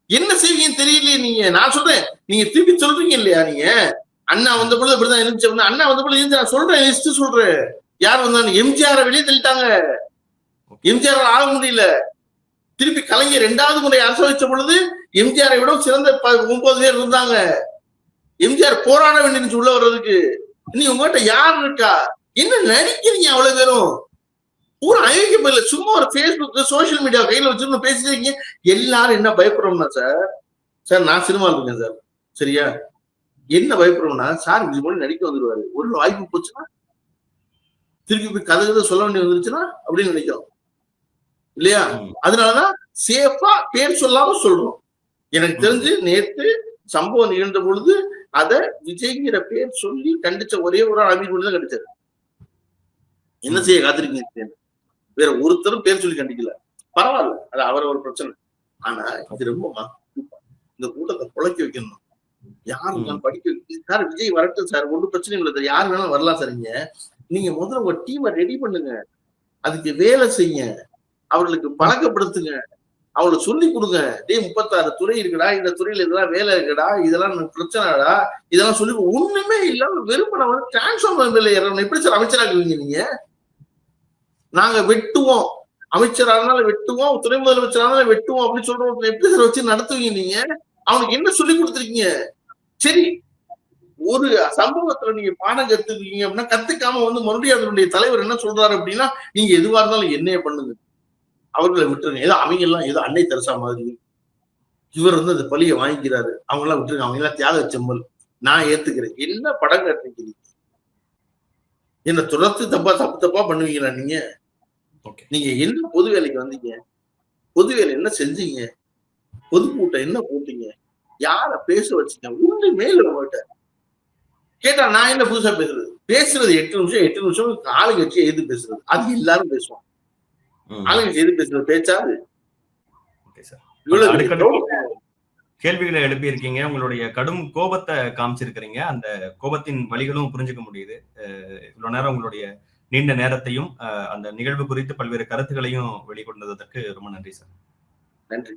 என்ன செய்வீங்கன்னு தெரியலையே. நீங்க நான் சொல்றேன், நீங்க திருப்பி சொல்றீங்க இல்லையா? நீங்க அண்ணா வந்த பொழுது அப்படிதான் இருந்துச்சு. அண்ணா வந்த பொழுது இருந்து நான் சொல்றேன், லிஸ்ட் சொல்றேன். யார் வந்தாங்க? எம்ஜிஆரை வெளியே தள்ளிட்டாங்க. எம்ஜிஆர் ஆக முடியல. திருப்பி கலைஞர் 2வது முறை அரசு வச்ச பொழுது எம்ஜிஆரை விட சிறந்த 9 பேர் இருந்தாங்க. எம்ஜிஆர் போராட வேண்டிய உள்ள வர்றதுக்கு. நீ உங்ககிட்ட யார் இருக்கா? என்ன நடிக்கிறீங்க அவ்வளவு பேரும்? பூரா அயோக்கியம் இல்ல. சும்மா ஒரு பேஸ்புக் சோசியல் மீடியா கையில வச்சுன்னு பேசிட்டு இருக்கீங்க. எல்லாரும் என்ன பயப்படுறோம்னா சார் நான் சினிமாவில் இருக்கேன் சார், சரியா? என்ன பயப்படுறோம்னா சார் இது போல நடிக்க வந்துருவாரு, ஒரு வாய்ப்பு போச்சுன்னா திருப்பி போய் கதை சொல்ல வேண்டிய வந்துருச்சுன்னா அப்படின்னு நினைக்கிறோம் இல்லையா? அதனாலதான் சேஃபா பேர் சொல்லாம சொல்றோம். எனக்கு தெரிஞ்சு நேற்று சம்பவம் நிகழ்ந்த பொழுது அத விஜய்ங்கிற பேர் சொல்லி கண்டிச்ச ஒரே ஒரு அமீர் தான் கண்டிச்சாரு. என்ன செய்ய காத்திருக்கீங்க? வேற ஒருத்தரும் பேர் சொல்லி கண்டிக்கல. பரவாயில்ல, அது அவர ஒரு பிரச்சனை. ஆனா இது ரொம்ப இந்த கூட்டத்தை புழைக்க வைக்கணும். யாரு படிக்க வைக்க சார்? விஜய் வரட்டும் சார், ஒன்றும் பிரச்சனை இல்லை சார், யாரு வேணாலும் வரலாம் சார். நீங்க முதல்ல உங்க டீமை ரெடி பண்ணுங்க, அதுக்கு வேலை செய்யுங்க, அவர்களுக்கு பழக்கப்படுத்துங்க, அவங்களுக்கு சொல்லி கொடுங்க. 36 துறை இருக்குடா, இந்த துறையில இதெல்லாம் வேலை இருக்குடா, இதெல்லாம் பிரச்சனைடா, இதெல்லாம் சொல்லி ஒண்ணுமே இல்லாம வெறுமனை வந்து டிரான்ஸ்ஃபார்மர் வேலை ஏறணும். எப்படி சார் அமைச்சராக்குவீங்க நீங்க? நாங்க வெட்டுவோம், அமைச்சரானாலும் வெட்டுவோம், துணை முதலமைச்சரானாலும் வெட்டுவோம் அப்படின்னு சொல்றோம். எப்படி சார் வச்சு நடத்துவீங்க நீங்க? அவனுக்கு என்ன சொல்லி கொடுத்துருக்கீங்க? சரி, ஒரு சம்பவத்துல நீங்க பாடம் கத்துக்கீங்க அப்படின்னா கத்துக்காம வந்து மறுபடியும் அதனுடைய தலைவர் என்ன சொல்றாரு அப்படின்னா நீங்க எதுவா இருந்தாலும் என்னைய பண்ணுங்க, அவர்களை விட்டுருங்க. ஏதோ அவங்க எல்லாம் ஏதோ அன்னை தெரசா மாதிரி இவர் வந்து அந்த பழியை வாங்கிக்கிறாரு, அவங்க எல்லாம் விட்டுருங்க, அவங்க எல்லாம் தியாக செம்மல், நான் ஏத்துக்கிறேன். என்ன படம் காட்டுறீங்க? என்ன தொடர்ந்து தப்பா பண்ணுவீங்களா நீங்க? நீங்க என்ன பொது வேலைக்கு வந்தீங்க? பொது வேலை என்ன செஞ்சீங்க? பொதுக்கூட்டம் என்ன போட்டீங்க? யார பேச வச்சீங்க? ஒண்ணுமே இல்லை. உங்கள்கிட்ட கேட்டா நான் என்ன புதுசா பேசுறது 8 நிமிஷம் ஆளுங்கட்சி எது பேசுறது, அது எல்லாரும் பேசுவான். ஆளுங்கட்சி எது பேசுறது பேச்சாது. கேள்விகளை எழுப்பி இருக்கீங்க, உங்களுடைய கடும் கோபத்தை காமிச்சிருக்கிறீங்க, அந்த கோபத்தின் வழிகளும் புரிஞ்சுக்க முடியுது. இவ்வளவு நேரம் உங்களுடைய நீண்ட நேரத்தையும் அந்த நிகழ்வு குறித்து பல்வேறு கருத்துக்களையும் வெளிக்கொண்டதற்கு ரொம்ப நன்றி சார். நன்றி.